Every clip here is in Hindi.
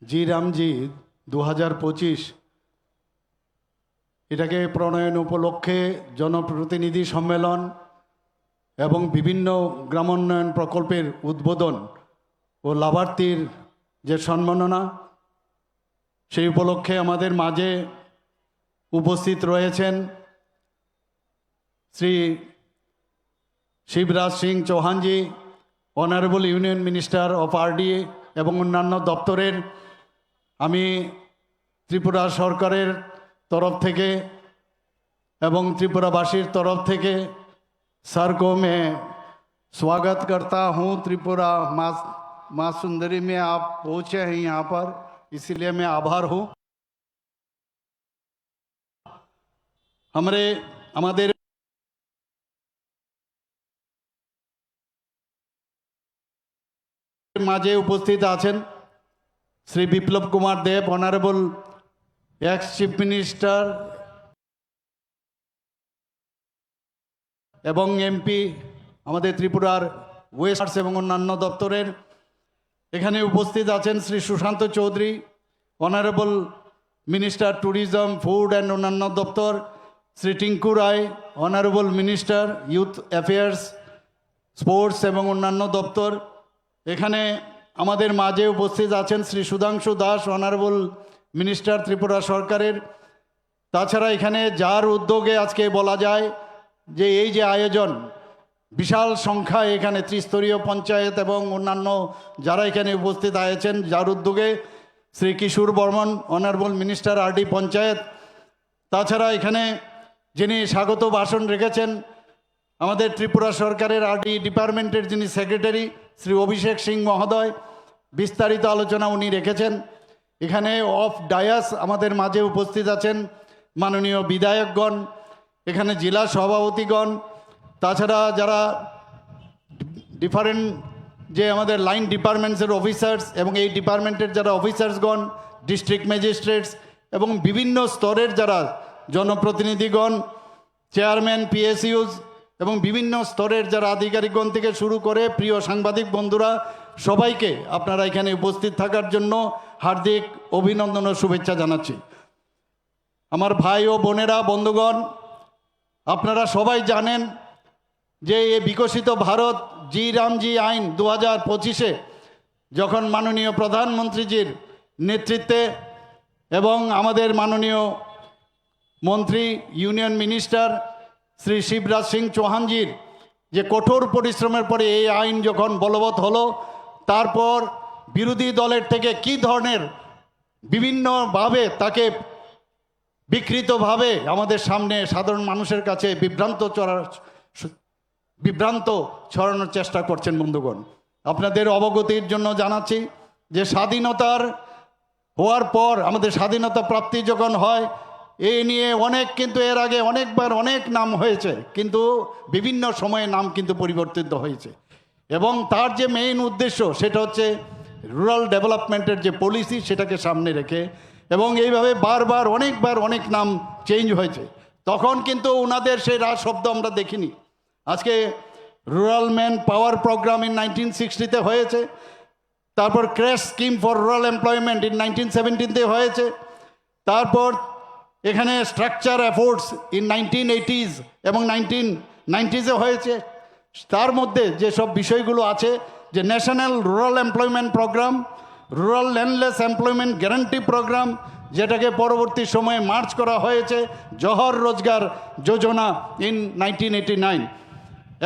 জি রামজি 2025 এটাকে প্রণয়ন উপলক্ষে জনপ্রতিনিধি সম্মেলন এবং বিভিন্ন গ্রামোন্নয়ন প্রকল্পের উদ্বোধন ও লাভার্থীর যে সম্মাননা সেই উপলক্ষে আমাদের মাঝে উপস্থিত রয়েছেন Shri Shivraj Singh Chouhanji, honourable union minister of RDA এবং অন্যান্য দপ্তরের। আমি ত্রিপুরা সরকারের তরফ থেকে এবং त्रिपुरावासीर तरफ থেকে सर को मैं स्वागत करता हूं। त्रिपुरा माँ सुंदरी में आप पहुंचे हैं यहाँ पर, इसलिए मैं आभार हूं। हमारे মাঝে উপস্থিত আছেন Shri Biplab Kumar Deb, honourable ex chief minister এবং এমপি আমাদের ত্রিপুরার ওয়েস্ট এবং অন্যান্য দপ্তরের। এখানে উপস্থিত আছেন Shri Sushanta Chowdhury, honourable minister tourism, food and অন্যান্য দপ্তর, Shri Tinku Roy, honourable minister youth affairs, sports এবং অন্যান্য দপ্তর। এখানে আমাদের মাঝে উপস্থিত আছেন শ্রী সুধাংশু দাস, অনারেবল মিনিস্টার ত্রিপুরা সরকারের। তাছাড়া এখানে যার উদ্যোগে আজকে বলা যায় যে এই যে আয়োজন, বিশাল সংখ্যায় এখানে ত্রিস্তরীয় পঞ্চায়েত এবং অন্যান্য যারা এখানে উপস্থিত আছেন, যার উদ্যোগে Shri Kishore Barman, honourable minister RD panchayat. তাছাড়া এখানে যিনি স্বাগত ভাষণ রেখেছেন আমাদের ত্রিপুরা সরকারের আরডি ডিপার্টমেন্টের যিনি সেক্রেটারি শ্রী অভিষেক সিং মহোদয়, বিস্তারিত আলোচনা উনি রেখেছেন। এখানে অফ ডায়াস আমাদের মাঝে উপস্থিত আছেন মাননীয় বিধায়কগণ, এখানে জেলা সভাপতিগণ, তাছাড়া যারা ডিফারেন্ট যে আমাদের লাইন ডিপার্টমেন্টসের অফিসার্স এবং এই ডিপার্টমেন্টের যারা অফিসার্সগণ, ডিস্ট্রিক্ট ম্যাজিস্ট্রেটস এবং বিভিন্ন স্তরের যারা জনপ্রতিনিধিগণ, চেয়ারম্যান পিএসইউজ এবং বিভিন্ন স্তরের যারা আধিকারিকগণ থেকে শুরু করে প্রিয় সাংবাদিক বন্ধুরা, সবাইকে আপনারা এখানে উপস্থিত থাকার জন্য হার্দিক অভিনন্দন ও শুভেচ্ছা জানাচ্ছি। আমার ভাই ও বোনেরা, বন্ধুগণ, আপনারা সবাই জানেন যে এই বিকশিত ভারত জি রামজি আইন 2025-এ যখন মাননীয় প্রধানমন্ত্রীজির নেতৃত্বে এবং আমাদের মাননীয় মন্ত্রী ইউনিয়ন মিনিস্টার শ্রী শিবরাজ সিং চৌহানজির যে কঠোর পরিশ্রমের পরে এই আইন যখন বলবৎ হলো, তারপর বিরোধী দলের থেকে কী ধরনের বিভিন্নভাবে তাকে বিকৃতভাবে আমাদের সামনে সাধারণ মানুষের কাছে বিভ্রান্ত ছড়ানোর চেষ্টা করছেন। বন্ধুগণ, আপনাদের অবগতির জন্য জানাচ্ছি যে স্বাধীনতার হওয়ার পর আমাদের স্বাধীনতা প্রাপ্তি যখন হয়, এই নিয়ে অনেক কিন্তু এর আগে অনেকবার অনেক নাম হয়েছে, কিন্তু বিভিন্ন সময়ে নাম কিন্তু পরিবর্তিত হয়েছে। এবং তার যে মেইন উদ্দেশ্য সেটা হচ্ছে রুরাল ডেভেলপমেন্টের যে পলিসি, সেটাকে সামনে রেখে, এবং এইভাবে বারবার অনেকবার অনেক নাম চেঞ্জ হয়েছে। তখন কিন্তু ওনাদের সেই শব্দ আমরা দেখিনি। আজকে rural manpower programme in 1960-তে হয়েছে, তারপর crash scheme for rural employment in 1917-তে হয়েছে, তারপর এখানে স্ট্রাকচার এফোর্টস ইন 1980s এবং 1990s-এ হয়েছে। তার মধ্যে যেসব বিষয়গুলো আছে, যে national rural employment programme, rural landless employment guarantee programme, যেটাকে পরবর্তী সময়ে মার্চ করা হয়েছে জহর রোজগার যোজনা ইন 1989,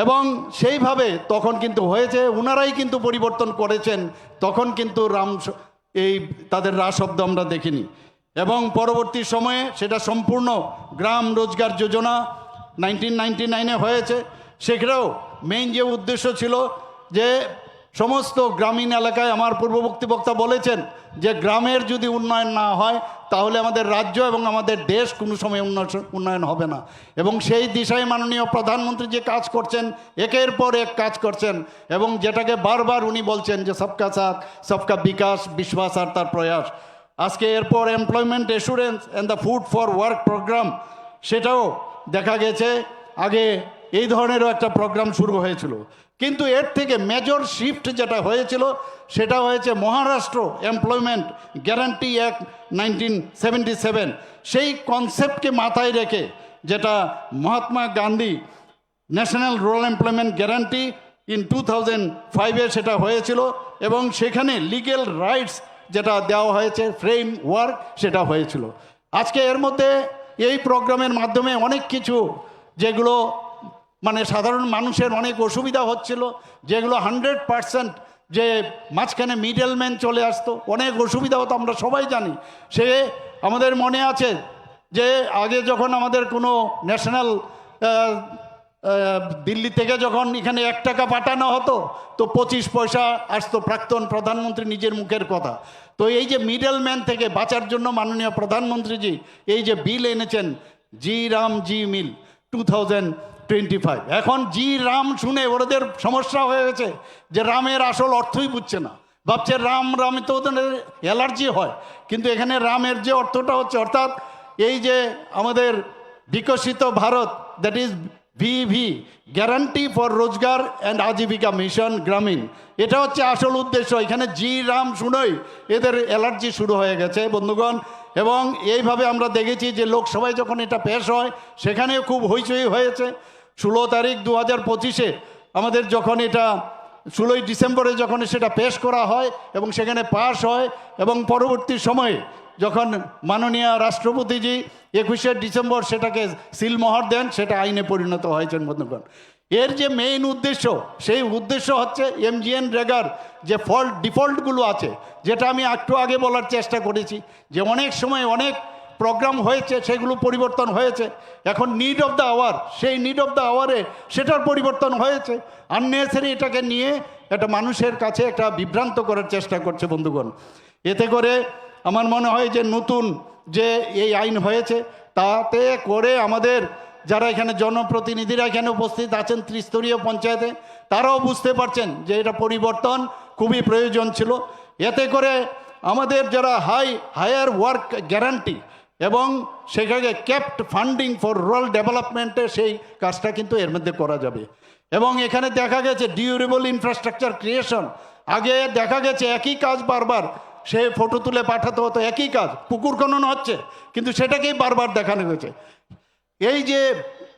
এবং সেইভাবে তখন কিন্তু হয়েছে। ওনারাই কিন্তু পরিবর্তন করেছেন, তখন কিন্তু এই তাদের শব্দ আমরা দেখিনি। এবং পরবর্তী সময়ে সেটা সম্পূর্ণ গ্রাম রোজগার যোজনা 1999-এ হয়েছে। সেখানেও মেইন যে উদ্দেশ্য ছিল যে সমস্ত গ্রামীণ এলাকায়, আমার পূর্ববর্তী বক্তা বলেছেন যে গ্রামের যদি উন্নয়ন না হয় তাহলে আমাদের রাজ্য এবং আমাদের দেশ কোনো সময় উন্নয়ন হবে না। এবং সেই দিশায় মাননীয় প্রধানমন্ত্রী যে কাজ করছেন, একের পর এক কাজ করছেন, এবং যেটাকে বারবার উনি বলছেন যে সবকা সাথ সবকা বিকাশ, বিশ্বাস আর তার প্রয়াস। আজকে এরপর employment assurance and the food for work programme, সেটাও দেখা গেছে আগে এই ধরনেরও একটা প্রোগ্রাম শুরু হয়েছিল। কিন্তু এর থেকে মেজর শিফট যেটা হয়েছিল সেটা হয়েছে মহারাষ্ট্র এমপ্লয়মেন্ট গ্যারান্টি অ্যাক্ট 1977, সেই কনসেপ্টকে মাথায় রেখে যেটা Mahatma Gandhi national rural employment guarantee in 2005-এ সেটা হয়েছিল, এবং সেখানে লিগ্যাল রাইটস যেটা দেওয়া হয়েছে ফ্রেম ওয়ার্ক সেটা হয়েছিল। আজকে এর মধ্যে এই প্রোগ্রামের মাধ্যমে অনেক কিছু যেগুলো মানে সাধারণ মানুষের অনেক অসুবিধা হচ্ছিল, যেগুলো 100% যে মাঝখানে মিডলম্যান চলে আসতো, অনেক অসুবিধা হতো, আমরা সবাই জানি। সে আমাদের মনে আছে যে আগে যখন আমাদের কোনো ন্যাশনাল দিল্লি থেকে যখন এখানে 1 টাকা পাঠানো হতো তো 25 পয়সা আসতো, প্রাক্তন প্রধানমন্ত্রী নিজের মুখের কথা। তো এই যে মিডলম্যান থেকে বাঁচার জন্য মাননীয় প্রধানমন্ত্রীজি এই যে বিল এনেছেন জি রাম জি মিল 2025, এখন জি রাম শুনে ওদের সমস্যা হয়ে গেছে যে রামের আসল অর্থই বুঝছে না, ভাবছে রাম রামে তো ওদের অ্যালার্জি হয়। কিন্তু এখানে রামের যে অর্থটা হচ্ছে, অর্থাৎ এই যে আমাদের বিকশিত Bharat, that is VV, guarantee for রোজগার অ্যান্ড আজীবিকা মিশন গ্রামীণ, এটা হচ্ছে আসল উদ্দেশ্য। এখানে জি রাম শুনেই এদের অ্যালার্জি শুরু হয়ে গেছে বন্ধুগণ। এবং এইভাবে আমরা দেখেছি যে লোকসভায় যখন এটা পেশ হয় সেখানেও খুব হইচই হয়েছে। 16 তারিখ 2025-এ আমাদের যখন এটা 16ই ডিসেম্বরে যখন সেটা পেশ করা হয় এবং সেখানে পাশ হয়, এবং পরবর্তী সময়ে যখন মাননীয় রাষ্ট্রপতিজি 21শে ডিসেম্বর সেটাকে সিলমোহর দেন, সেটা আইনে পরিণত হয়েছেন বন্ধুগণ। এর যে মেইন উদ্দেশ্য, সেই উদ্দেশ্য হচ্ছে এমজিএন রেগার যে ডিফল্টগুলো আছে, যেটা আমি একটু আগে বলার চেষ্টা করেছি যে অনেক সময় অনেক প্রোগ্রাম হয়েছে সেগুলো পরিবর্তন হয়েছে, এখন নিড অফ দ্য আওয়ার, সেই নিড অফ দ্য আওয়ারে সেটার পরিবর্তন হয়েছে। আননেসারি এটাকে নিয়ে একটা মানুষের কাছে একটা বিভ্রান্ত করার চেষ্টা করছে বন্ধুগণ। এতে করে আমার মনে হয় যে নতুন যে এই আইন হয়েছে তাতে করে আমাদের যারা এখানে জনপ্রতিনিধিরা এখানে উপস্থিত আছেন ত্রিস্তরীয় পঞ্চায়েতে, তারাও বুঝতে পারছেন যে এটা পরিবর্তন খুবই প্রয়োজন ছিল। এতে করে আমাদের যারা হায়ার ওয়ার্ক গ্যারান্টি এবং সেখানে ক্যাপ্ট ফান্ডিং ফর রুরাল ডেভেলপমেন্টে সেই কাজটা কিন্তু এর মধ্যে করা যাবে। এবং এখানে দেখা গেছে ডিউরেবল ইনফ্রাস্ট্রাকচার ক্রিয়েশন, আগে দেখা গেছে একই কাজ বারবার সে ফটো তুলে পাঠাতে হতো, একই কাজ, পুকুর খনন হচ্ছে কিন্তু সেটাকেই বারবার দেখানো হয়েছে। এই যে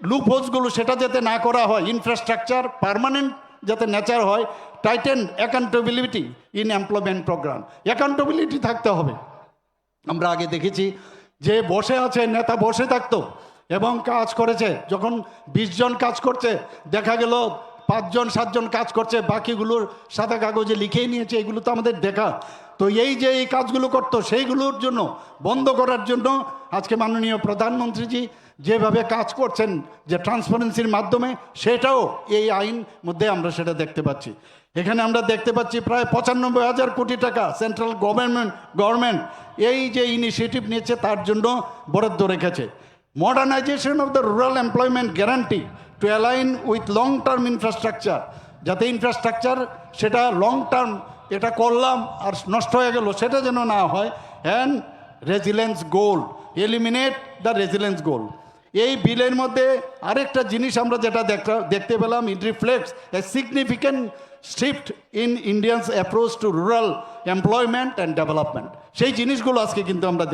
লুপহোলসগুলো সেটা যাতে না করা হয়, ইনফ্রাস্ট্রাকচার পার্মানেন্ট যাতে নেচার হয়, tighten accountability in employment programme, accountability থাকতে হবে। আমরা আগে দেখেছি যে বসে আছে নেতা, বসে থাকতো এবং কাজ করেছে, যখন 20 জন কাজ করছে দেখা গেল 5 জন 7 জন কাজ করছে, বাকিগুলোর সাদা কাগজে লিখেই নিয়েছে, এগুলো তো আমাদের দেখা। তো এই যে এই কাজগুলো করতো সেইগুলোর জন্য বন্ধ করার জন্য আজকে মাননীয় প্রধানমন্ত্রীজি যেভাবে কাজ করছেন যে ট্রান্সপারেন্সির মাধ্যমে, সেটাও এই আইন মধ্যে আমরা সেটা দেখতে পাচ্ছি। এখানে আমরা দেখতে পাচ্ছি প্রায় 95,000 কোটি টাকা সেন্ট্রাল গভর্নমেন্ট এই যে ইনিশিয়েটিভ নিয়েছে তার জন্য বরাদ্দ রেখেছে। Modernisation of the rural employment guarantee two align with long term infrastructure, যাতে ইনফ্রাস্ট্রাকচার সেটা লং টার্ম, এটা করলাম আর নষ্ট হয়ে গেল সেটা যেন না হয়। And resilience goal, eliminate the resilience goal. এই বিলের মধ্যে আরেকটা জিনিস আমরা যেটা দেখতে পেলাম, it reflects a significant shift in Indians approach to rural employment and development, সেই জিনিসগুলো আজকে কিন্তু আমরা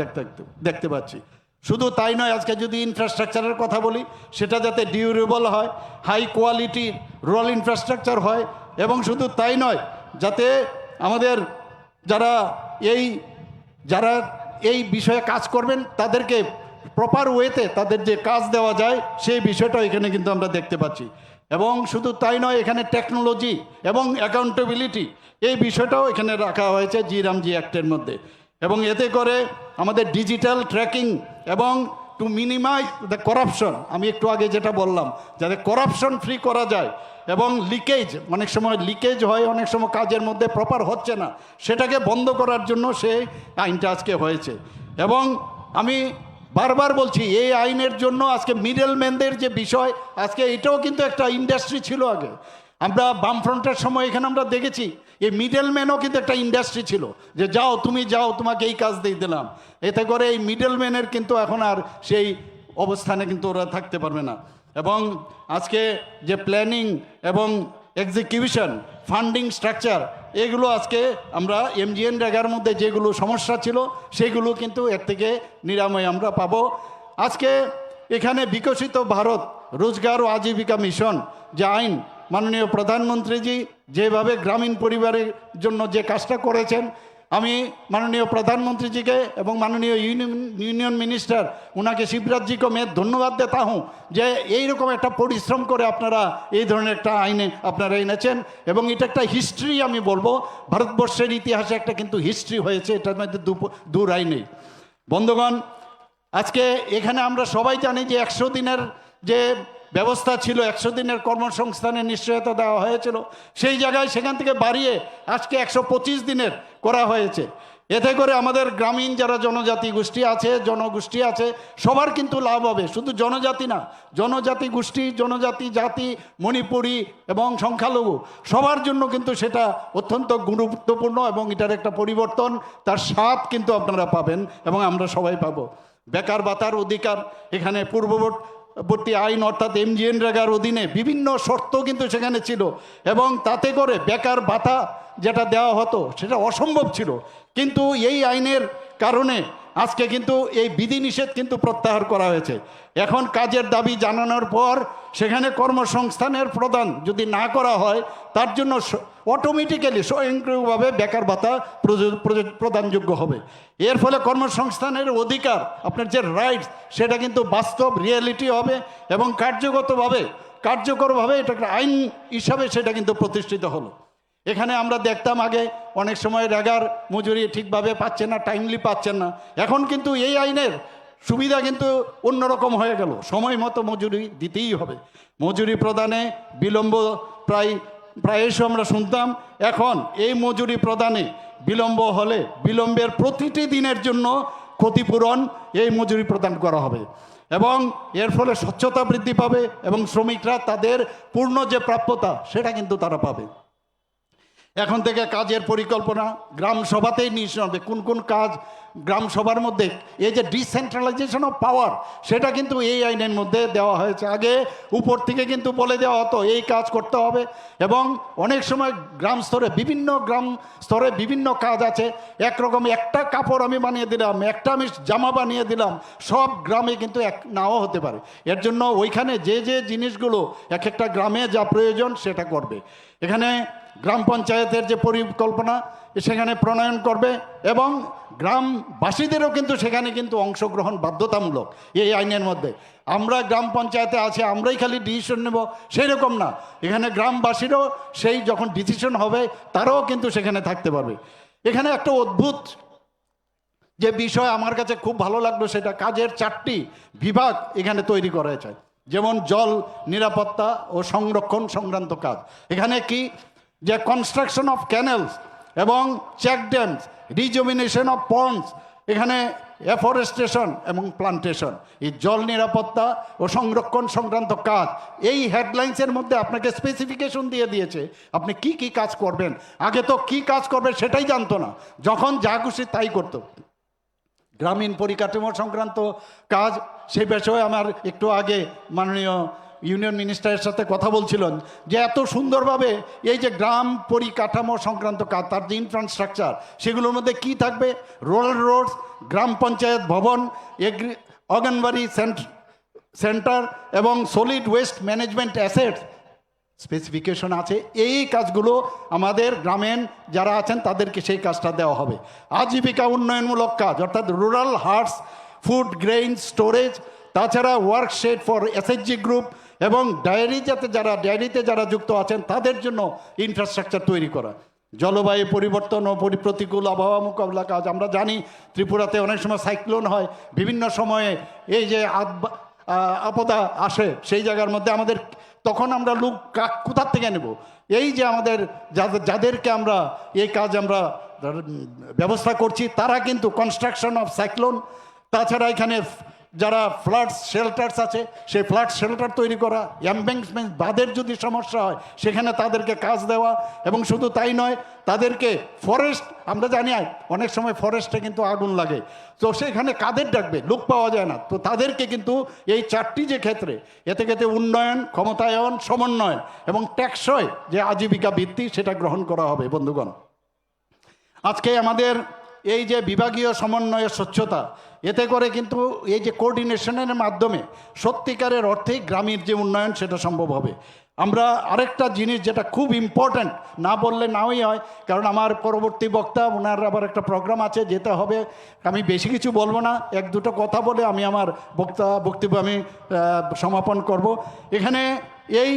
দেখতে পাচ্ছি। শুধু তাই নয়, আজকে যদি ইনফ্রাস্ট্রাকচারের কথা বলি সেটা যাতে ডিউরেবল হয়, হাই কোয়ালিটি রুরাল ইনফ্রাস্ট্রাকচার হয়, এবং শুধু তাই নয় যাতে আমাদের যারা এই বিষয়ে কাজ করবেন তাদেরকে প্রপার ওয়েতে তাদের যে কাজ দেওয়া যায় সেই বিষয়টা এখানে কিন্তু আমরা দেখতে পাচ্ছি। এবং শুধু তাই নয়, এখানে টেকনোলজি এবং অ্যাকাউন্টেবিলিটি এই বিষয়টাও এখানে রাখা হয়েছে জি রামজি অ্যাক্টের মধ্যে। এবং এতে করে আমাদের ডিজিটাল ট্র্যাকিং এবং টু মিনিমাইজ দ্য করাপশন, আমি একটু আগে যেটা বললাম, যাতে করাপশন ফ্রি করা যায় এবং লিকেজ, অনেক সময় লিকেজ হয়, অনেক সময় কাজের মধ্যে প্রপার হচ্ছে না, সেটাকে বন্ধ করার জন্য সেই আইনটা আজকে হয়েছে। এবং আমি বারবার বলছি এই আইনের জন্য আজকে মিডলম্যানদের যে বিষয়, আজকে এটাও কিন্তু একটা ইন্ডাস্ট্রি ছিল আগে। আমরা বামফ্রন্টের সময় এখানে আমরা দেখেছি এই মিডলম্যানও কিন্তু একটা ইন্ডাস্ট্রি ছিল, যে যাও তুমি যাও, তোমাকে এই কাজ দিয়ে দিলাম। এতে করে এই মিডলম্যানের কিন্তু এখন আর সেই অবস্থানে কিন্তু ওরা থাকতে পারবে না। এবং আজকে যে প্ল্যানিং এবং এক্সিকিউশন ফান্ডিং স্ট্রাকচার এগুলো আজকে আমরা MGNREGAর মধ্যে যেগুলো সমস্যা ছিল সেগুলো কিন্তু এর থেকে নিরাময় আমরা পাবো। আজকে এখানে বিকশিত ভারত রোজগার ও আজীবিকা মিশন যে আইন মাননীয় প্রধানমন্ত্রীজি যেভাবে গ্রামীণ পরিবারের জন্য যে কাজটা করেছেন, আমি মাননীয় প্রধানমন্ত্রীজিকে এবং মাননীয় यूनियन मिनिस्टर उनके शिवराज जी को मैं धन्यवाद देता हूँ যে এইরকম একটা পরিশ্রম করে আপনারা এই ধরনের একটা আইনে আপনারা এনেছেন এবং এটা একটা হিস্ট্রি। আমি বলবো ভারতবর্ষের ইতিহাসে একটা কিন্তু হিস্ট্রি হয়েছে, এটার মধ্যে দু রায় নেই। বন্ধুগণ, আজকে এখানে আমরা সবাই জানি যে 100 দিনের যে ব্যবস্থা ছিল, 100 দিনের কর্মসংস্থানের নিশ্চয়তা দেওয়া হয়েছিল, সেই জায়গায় সেখান থেকে বাড়িয়ে আজকে 125 দিনের করা হয়েছে। এতে করে আমাদের গ্রামীণ যারা জনজাতি গোষ্ঠী আছে, জনগোষ্ঠী আছে, সবার কিন্তু লাভ হবে। শুধু জনজাতি না, জনজাতি গোষ্ঠী, জনজাতি জাতি, মণিপুরী এবং সংখ্যালঘু সবার জন্য কিন্তু সেটা অত্যন্ত গুরুত্বপূর্ণ এবং এটার একটা পরিবর্তন, তার স্বাদ কিন্তু আপনারা পাবেন এবং আমরা সবাই পাবো। বেকার ভাতার অধিকার এখানে পূর্ববর্তী আইন অর্থাৎ MGNREGAর অধীনে বিভিন্ন শর্ত কিন্তু সেখানে ছিল এবং তাতে করে বেকার ভাতা যেটা দেওয়া হতো সেটা অসম্ভব ছিল। কিন্তু এই আইনের কারণে আজকে কিন্তু এই বিধিনিষেধ কিন্তু প্রত্যাহার করা হয়েছে। এখন কাজের দাবি জানানোর পর সেখানে কর্মসংস্থানের প্রদান যদি না করা হয় তার জন্য অটোমেটিক্যালি স্বয়ংক্রিয়ভাবে বেকার ভাতা প্রদানযোগ্য হবে। এর ফলে কর্মসংস্থানের অধিকার, আপনার যে রাইটস, সেটা কিন্তু বাস্তব রিয়েলিটি হবে এবং কার্যকরভাবে এটা একটা আইন হিসাবে সেটা কিন্তু প্রতিষ্ঠিত হলো। এখানে আমরা দেখতাম আগে অনেক সময় রেগার মজুরি ঠিকভাবে পাচ্ছেন না, টাইমলি পাচ্ছেন না। এখন কিন্তু এই আইনের সুবিধা কিন্তু অন্যরকম হয়ে গেল, সময় মতো মজুরি দিতেই হবে। মজুরি প্রদানে বিলম্ব প্রায়শ আমরা শুনতাম, এখন এই মজুরি প্রদানে বিলম্ব হলে বিলম্বের প্রতিটি দিনের জন্য ক্ষতিপূরণ এই মজুরি প্রদান করা হবে এবং এর ফলে স্বচ্ছতা বৃদ্ধি পাবে এবং শ্রমিকরা তাদের পূর্ণ যে প্রাপ্যতা সেটা কিন্তু তারা পাবে। এখন থেকে কাজের পরিকল্পনা গ্রাম সভাতেই নিয়ে হবে, কোন কোন কাজ গ্রাম সভার মধ্যে, এই যে ডিসেন্ট্রালাইজেশন অফ পাওয়ার সেটা কিন্তু এই আইনের মধ্যে দেওয়া হয়েছে। আগে উপর থেকে কিন্তু বলে দেওয়া হতো এই কাজ করতে হবে এবং অনেক সময় গ্রাম স্তরে বিভিন্ন কাজ আছে। একরকম একটা কাপড় আমি বানিয়ে দিলাম, একটা আমি জামা বানিয়ে দিলাম, সব গ্রামে কিন্তু এক নাও হতে পারে। এর জন্য ওইখানে যে যে জিনিসগুলো এক একটা গ্রামে যা প্রয়োজন সেটা করবে। এখানে গ্রাম পঞ্চায়েতের যে পরিকল্পনা সেখানে প্রণয়ন করবে এবং গ্রামবাসীদেরও কিন্তু সেখানে কিন্তু অংশগ্রহণ বাধ্যতামূলক এই আইনের মধ্যে। আমরা গ্রাম পঞ্চায়েতে আছি, আমরাই খালি ডিসিশন নেব সেই রকম না, এখানে গ্রামবাসীরও সেই যখন ডিসিশন হবে তারাও কিন্তু সেখানে থাকতে পারবে। এখানে একটা অদ্ভুত যে বিষয় আমার কাছে খুব ভালো লাগলো, সেটা কাজের 4টি বিভাগ এখানে তৈরি করা হয়েছে। যেমন জল নিরাপত্তা ও সংরক্ষণ সংক্রান্ত কাজ, এখানে কি যে কনস্ট্রাকশন অফ ক্যানেলস এবং চেক ড্যামস, রিজুমিনেশন অফ পন্ডস, এখানে এফরেস্টেশন এবং প্লান্টেশন, এই জল নিরাপত্তা ও সংরক্ষণ সংক্রান্ত কাজ। এই হেডলাইন্সের মধ্যে আপনাকে স্পেসিফিকেশন দিয়ে দিয়েছে আপনি কি কি কাজ করবেন। আগে তো কি কাজ করবে সেটাই জানতো না, যখন যা খুশি তাই করতো। গ্রামীণ পরিকাঠামো সংক্রান্ত কাজ, সেই বিষয়ে আমার একটু আগে মাননীয় ইউনিয়ন মিনিস্টারের সাথে কথা বলছিলেন যে এত সুন্দরভাবে এই যে গ্রাম পরিকাঠামো সংক্রান্ত কাজ, তার যে ইনফ্রাস্ট্রাকচার সেগুলোর মধ্যে কি থাকবে, রোডস, গ্রাম পঞ্চায়েত ভবন, অঙ্গনবাড়ি সেন্টার এবং solid waste management assets specification আছে। এই কাজগুলো আমাদের গ্রামীণ যারা আছেন তাদেরকে সেই কাজটা দেওয়া হবে। আজীবিকা উন্নয়নমূলক কাজ অর্থাৎ রুরাল হার্টস, ফুড গ্রেইন স্টোরেজ, তাছাড়া ওয়ার্কশেড ফর SHG গ্রুপ এবং ডায়েরিতে যারা যুক্ত আছেন তাদের জন্য ইনফ্রাস্ট্রাকচার তৈরি করা। জলবায়ু পরিবর্তন ও প্রতিকূল আবহাওয়া মোকাবিলা কাজ, আমরা জানি ত্রিপুরাতে অনেক সময় সাইক্লোন হয়, বিভিন্ন সময়ে এই যে আপদা আসে, সেই জায়গার মধ্যে আমাদের তখন আমরা লোক কোথার থেকে নেব? এই যে আমাদের যাদেরকে আমরা এই কাজ আমরা ব্যবস্থা করছি তারা কিন্তু কনস্ট্রাকশন অফ সাইক্লোন, তাছাড়া এখানে যারা ফ্লাড শেল্টার্স আছে সেই ফ্লাড শেল্টার তৈরি করা, এমব্যাঙ্কমেন্ট বাঁধের যদি সমস্যা হয় সেখানে তাদেরকে কাজ দেওয়া, এবং শুধু তাই নয় তাদেরকে ফরেস্ট, আমরা জানি অনেক সময় ফরেস্টে কিন্তু আগুন লাগে, তো সেখানে কাদের ডাকবে, লোক পাওয়া যায় না, তো তাদেরকে কিন্তু এই চারটি যে ক্ষেত্রে এতে ক্ষেত্রে উন্নয়ন, ক্ষমতায়ন, সমন্বয় এবং টেকসই যে আজীবিকা ভিত্তি সেটা গ্রহণ করা হবে। বন্ধুগণ, আজকে আমাদের এই যে বিভাগীয় সমন্বয়ের স্বচ্ছতা, এতে করে কিন্তু এই যে কোঅর্ডিনেশনের মাধ্যমে সত্যিকারের অর্থেই গ্রামের যে উন্নয়ন সেটা সম্ভব হবে। আমরা আরেকটা জিনিস যেটা খুব ইম্পর্ট্যান্ট, না বললে নাওই হয়, কারণ আমার পরবর্তী বক্তা ওনার আবার একটা প্রোগ্রাম আছে, যেতে হবে, আমি বেশি কিছু বলবো না, এক দুটো কথা বলে আমি আমার বক্তব্য আমি সমাপন করব। এখানে এই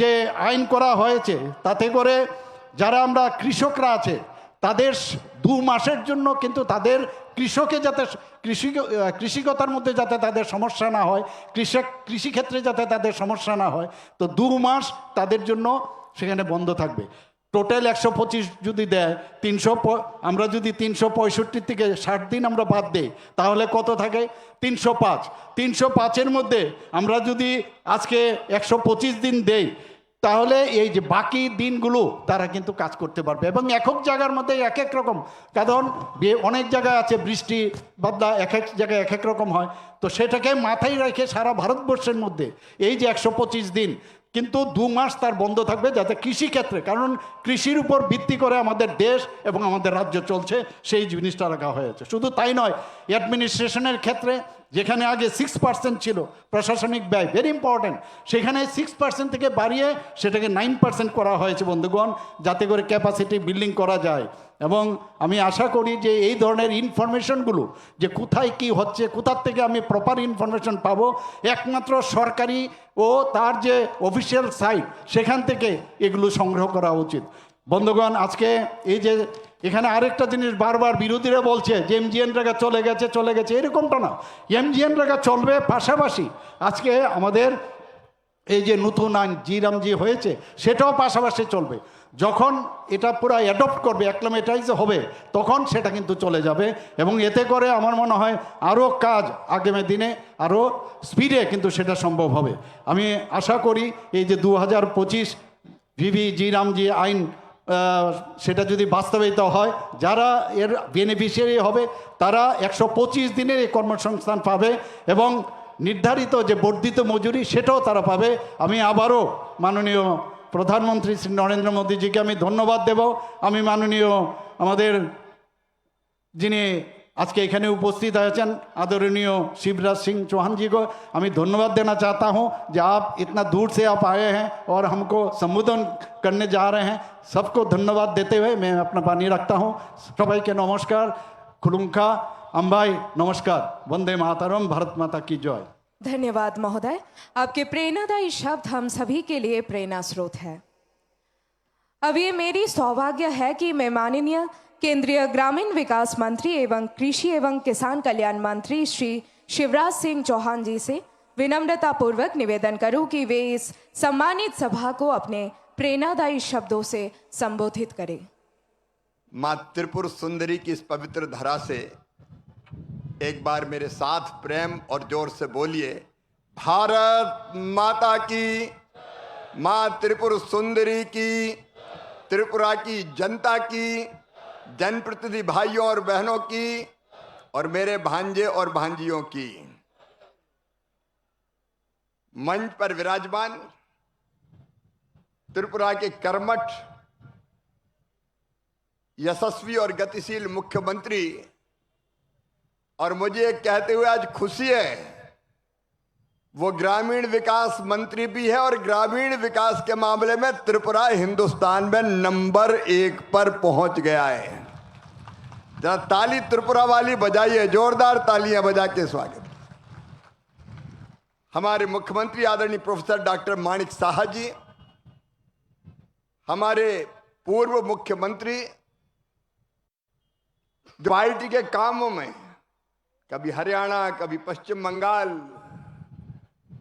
যে আইন করা হয়েছে তাতে করে যারা আমরা কৃষকরা আছে তাদের 2 মাসের জন্য কিন্তু তাদের কৃষকে যাতে কৃষিকতার মধ্যে যাতে তাদের সমস্যা না হয়, কৃষিক্ষেত্রে যাতে তাদের সমস্যা না হয়, তো 2 মাস তাদের জন্য সেখানে বন্ধ থাকবে। টোটাল 125 যদি দেয়, 300, আমরা যদি 365 থেকে 60 দিন আমরা বাদ দিই তাহলে কত থাকে? 305। 305-এর মধ্যে আমরা যদি আজকে 125 দিন দেই তাহলে এই যে বাকি দিনগুলো তারা কিন্তু কাজ করতে পারবে, এবং একক জায়গার মধ্যে এক এক রকম, কারণ অনেক জায়গায় আছে বৃষ্টি বাদলা, এক এক জায়গায় এক এক রকম হয়, তো সেটাকে মাথায় রেখে সারা ভারতবর্ষের মধ্যে এই যে 125 দিন কিন্তু 2 মাস তার বন্ধ থাকবে, যাতে কৃষিক্ষেত্রে, কারণ কৃষির উপর ভিত্তি করে আমাদের দেশ এবং আমাদের রাজ্য চলছে, সেই জিনিসটা রাখা হয়েছে। শুধু তাই নয়, অ্যাডমিনিস্ট্রেশনের ক্ষেত্রে যেখানে আগে 6% ছিল প্রশাসনিক ব্যয়, ভেরি ইম্পর্ট্যান্ট, সেখানে 6% থেকে বাড়িয়ে সেটাকে 9% করা হয়েছে বন্ধুগণ, যাতে করে ক্যাপাসিটি বিল্ডিং করা যায়। এবং আমি আশা করি যে এই ধরনের ইনফরমেশনগুলো, যে কোথায় কি হচ্ছে, কোথার থেকে আমি প্রপার ইনফরমেশন পাবো, একমাত্র সরকারি ও তার যে অফিসিয়াল সাইট সেখান থেকে এগুলো সংগ্রহ করা উচিত। বন্ধুগণ, আজকে এই যে এখানে আরেকটা জিনিস বারবার বিরোধীরা বলছে যে এমজিএন রেগা চলে গেছে, এরকমটা না, এমজিএন রেগা চলবে, পাশাপাশি আজকে আমাদের এই যে নতুন আইন জিরামজি হয়েছে সেটাও পাশাপাশি চলবে। যখন এটা পুরো অ্যাডপ্ট করবে, অ্যাক্লামেটাইজ হবে, তখন সেটা কিন্তু চলে যাবে, এবং এতে করে আমার মনে হয় আরও কাজ আগামী দিনে আরও স্পিডে কিন্তু সেটা সম্ভব হবে। আমি আশা করি এই যে 2025 ভিভি জিরামজি আইন সেটা যদি বাস্তবায়িত হয়, যারা এর বেনিফিশিয়ারি হবে তারা 125 দিনের এই কর্মসংস্থান পাবে, এবং নির্ধারিত যে বর্ধিত মজুরি সেটাও তারা পাবে। আমি আবারও মাননীয় প্রধানমন্ত্রী শ্রী নরেন্দ্র মোদীজিকে আমি ধন্যবাদ দেব। আমি মাননীয় আমাদের যিনি আজকে এখানে उपस्थित আছেন आदरणीय शिवराज सिंह चौहान जी को আমি ধন্যবাদ देना चाहता हूं कि आप इतना दूर से आप आए हैं और हमको संबोधन करने जा रहे हैं। सबको धन्यवाद देते हुए मैं अपना पानी रखता हूं। সবাইকে নমস্কার, খুলুঙ্খা अम्बाई नमस्कार, वंदे मातरम, भारत माता की जय। धन्यवाद महोदय, आपके प्रेरणादायी शब्द हम सभी के लिए प्रेरणा स्रोत है। अब ये मेरी सौभाग्य है कि मैं माननीय केंद्रीय ग्रामीण विकास मंत्री एवं कृषि एवं किसान कल्याण मंत्री श्री शिवराज सिंह चौहान जी से विनम्रता पूर्वक निवेदन करूं कि वे इस सम्मानित सभा को अपने प्रेरणादायी शब्दों से संबोधित करें। मां त्रिपुर सुंदरी की इस पवित्र धरा से एक बार मेरे साथ प्रेम और जोर से बोलिए, भारत माता की, मां त्रिपुर सुंदरी की, त्रिपुरा की जनता की, जनप्रतिनिधि भाइयों और बहनों की, और मेरे भांजे और भांजियों की। मंच पर विराजमान त्रिपुरा के कर्मठ, यशस्वी और गतिशील मुख्यमंत्री, और मुझे कहते हुए आज खुशी है, वो ग्रामीण विकास मंत्री भी है, और ग्रामीण विकास के मामले में त्रिपुरा हिंदुस्तान में नंबर 1 पर पहुंच गया है। जरा ताली त्रिपुरा वाली बजाइए, जोरदार तालियां बजा के स्वागत। हमारे मुख्यमंत्री आदरणीय प्रोफेसर डॉक्टर माणिक साहा जी, हमारे पूर्व मुख्यमंत्री, पार्टी के कामों में कभी हरियाणा, कभी पश्चिम बंगाल,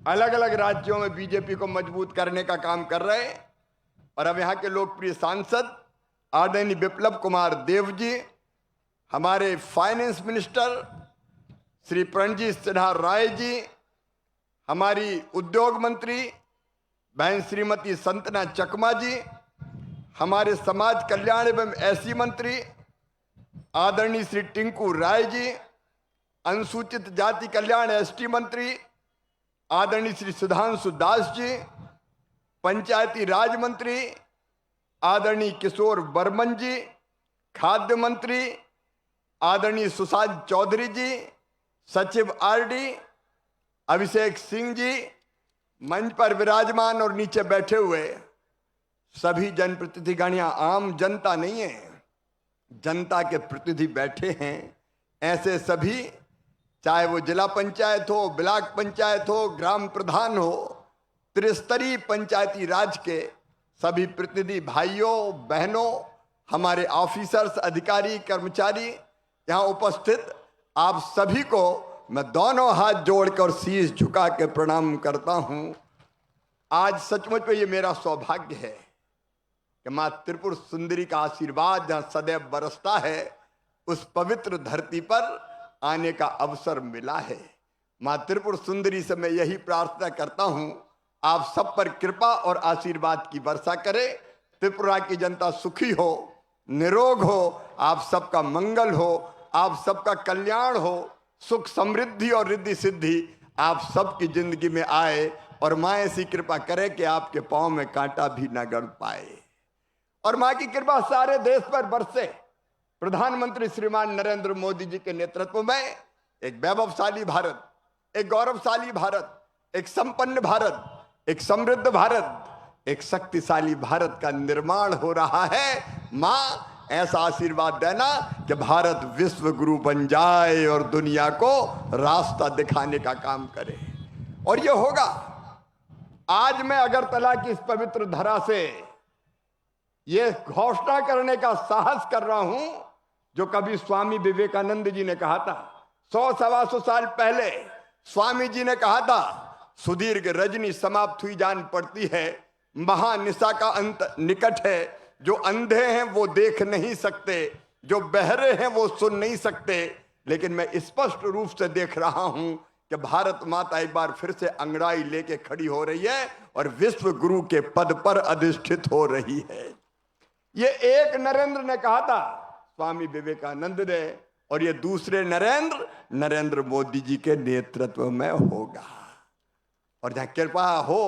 अलग अलग राज्यों में बीजेपी को मजबूत करने का काम कर रहे हैं, और अब यहाँ के लोकप्रिय सांसद आदरणीय बिप्लब कुमार देव जी, हमारे फाइनेंस मिनिस्टर श्री प्रणजीत सिन्हा राय जी, हमारी उद्योग मंत्री बहन श्रीमती संतना चकमा जी, हमारे समाज कल्याण एवं एससी मंत्री आदरणीय श्री टिंकू राय जी, अनुसूचित जाति कल्याण एसटी मंत्री आदरणीय श्री सुधांशु दास जी, पंचायती राज मंत्री आदरणीय किशोर बर्मन जी, खाद्य मंत्री आदरणीय सुशांत चौधरी जी, सचिव आरडी अभिषेक सिंह जी, मंच पर विराजमान और नीचे बैठे हुए सभी जनप्रतिनिधिगण, यहाँ आम जनता नहीं है, जनता के प्रतिनिधि बैठे हैं। ऐसे सभी, चाहे वो जिला पंचायत हो, ब्लॉक पंचायत हो, ग्राम प्रधान हो, त्रिस्तरीय पंचायती राज के सभी प्रतिनिधि भाइयों बहनों, हमारे ऑफिसर्स, अधिकारी, कर्मचारी यहाँ उपस्थित, आप सभी को मैं दोनों हाथ जोड़कर शीश झुका के प्रणाम करता हूं। आज सचमुच में ये मेरा सौभाग्य है कि मां त्रिपुर सुंदरी का आशीर्वाद जहां सदैव बरसता है, उस पवित्र धरती पर आने का अवसर मिला है। मां त्रिपुर सुंदरी से मैं यही प्रार्थना करता हूं, आप सब पर कृपा और आशीर्वाद की वर्षा करे। त्रिपुरा की जनता सुखी हो, निरोग हो, आप सबका मंगल हो, आप सबका कल्याण हो, सुख समृद्धि और रिद्धि सिद्धि आप सबकी जिंदगी में आए, और मां ऐसी कृपा करे कि आपके पांव में कांटा भी न गड़ पाए, और मां की कृपा सारे देश पर बरसे। प्रधानमंत्री श्रीमान नरेंद्र मोदी जी के नेतृत्व में एक वैभवशाली भारत, एक गौरवशाली भारत, एक संपन्न भारत, एक समृद्ध भारत, एक शक्तिशाली भारत का निर्माण हो रहा है। मां ऐसा आशीर्वाद देना कि भारत विश्व गुरु बन जाए और दुनिया को रास्ता दिखाने का काम करे, और ये होगा। आज मैं अगरतला की इस पवित्र धरा से ये घोषणा करने का साहस कर रहा हूं, जो कभी स्वामी विवेकानंद जी ने कहा था, 100-125 साल पहले स्वामी जी ने कहा था, सुदीर्घ रजनी समाप्त हुई जान पड़ती है, महानिशा का अंत निकट है, जो अंधे हैं वो देख नहीं सकते, जो बहरे हैं वो सुन नहीं सकते, लेकिन मैं स्पष्ट रूप से देख रहा हूं कि भारत माता एक बार फिर से अंगड़ाई लेके खड़ी हो रही है और विश्व गुरु के पद पर अधिष्ठित हो रही है। ये एक नरेंद्र ने कहा था, स्वामी विवेकानंद ने, और ये दूसरे नरेंद्र मोदी जी के नेतृत्व में होगा। और जहां कृपा हो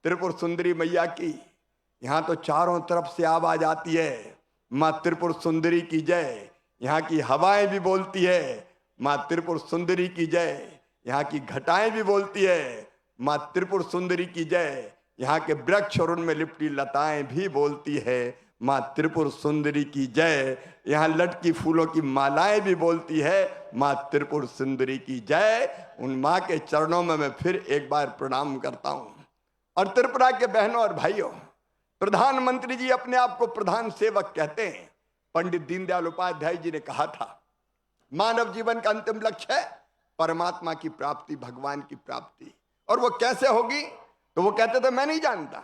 त्रिपुर सुंदरी मैया की, यहां तो चारों तरफ से आवाज आती है, मां त्रिपुर सुंदरी की जय। यहाँ की हवाएं भी बोलती है, मां त्रिपुर सुंदरी की जय। यहाँ की घटाएं भी बोलती है, मां त्रिपुर सुंदरी की जय। यहाँ के वृक्ष और उनमें लिपटी लताएं भी बोलती है, मां त्रिपुर सुंदरी की जय। यहाँ लटकी फूलों की मालाएं भी बोलती है, मां त्रिपुर सुंदरी की जय। उन मां के चरणों में मैं फिर एक बार प्रणाम करता हूं। और त्रिपुरा के बहनों और भाइयों, प्रधानमंत्री जी अपने आप को प्रधान सेवक कहते हैं। पंडित दीनदयाल उपाध्याय जी ने कहा था, मानव जीवन का अंतिम लक्ष्य है परमात्मा की प्राप्ति, भगवान की प्राप्ति। और वो कैसे होगी? तो वो कहते थे, मैं नहीं जानता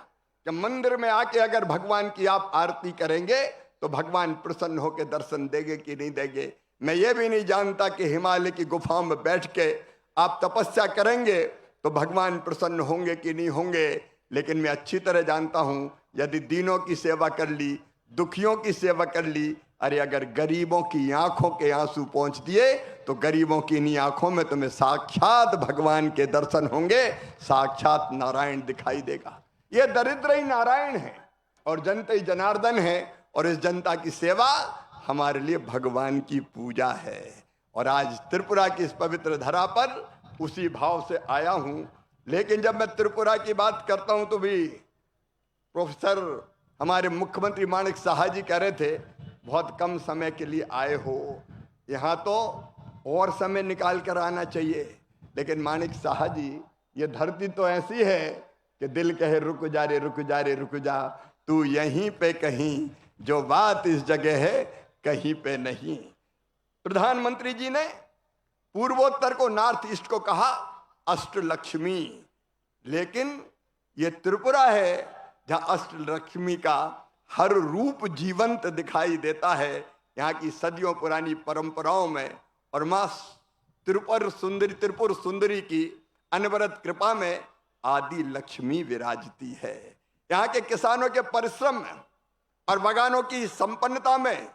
कि मंदिर में आके अगर भगवान की आप आरती करेंगे तो भगवान प्रसन्न होकर दर्शन देंगे कि नहीं देंगे। मैं ये भी नहीं जानता कि हिमालय की गुफाओं में बैठ के आप तपस्या करेंगे तो भगवान प्रसन्न होंगे कि नहीं होंगे। लेकिन मैं अच्छी तरह जानता हूं, यदि दीनों की सेवा कर ली, दुखियों की सेवा कर ली, अरे अगर गरीबों की आंखों के आंसू पहुंच दिए तो गरीबों की इन्हीं आंखों में तुम्हें साक्षात भगवान के दर्शन होंगे, साक्षात नारायण दिखाई देगा। ये दरिद्र ही नारायण है और जनता ही जनार्दन है, और इस जनता की सेवा हमारे लिए भगवान की पूजा है। और आज त्रिपुरा की इस पवित्र धरा पर उसी भाव से आया हूं। लेकिन जब मैं त्रिपुरा की बात करता हूं तो भी प्रोफेसर हमारे मुख्यमंत्री माणिक साहा जी कह रहे थे, बहुत कम समय के लिए आए हो, यहाँ तो और समय निकाल कर आना चाहिए। लेकिन माणिक साहा जी, ये धरती तो ऐसी है कि दिल कहे रुक जा रे, रुक जा रे, रुक जा, तू यहीं पे कहीं, जो बात इस जगह है कहीं पे नहीं। प्रधानमंत्री जी ने पूर्वोत्तर को, नॉर्थ ईस्ट को कहा अष्टलक्ष्मी, लेकिन ये त्रिपुरा है जहां अष्टलक्ष्मी का हर रूप जीवंत दिखाई देता है। यहाँ की सदियों पुरानी परंपराओं में, और मां त्रिपुर सुंदरी की अनवरत कृपा में आदि लक्ष्मी विराजती है। यहाँ के किसानों के परिश्रम में और बागानों की संपन्नता में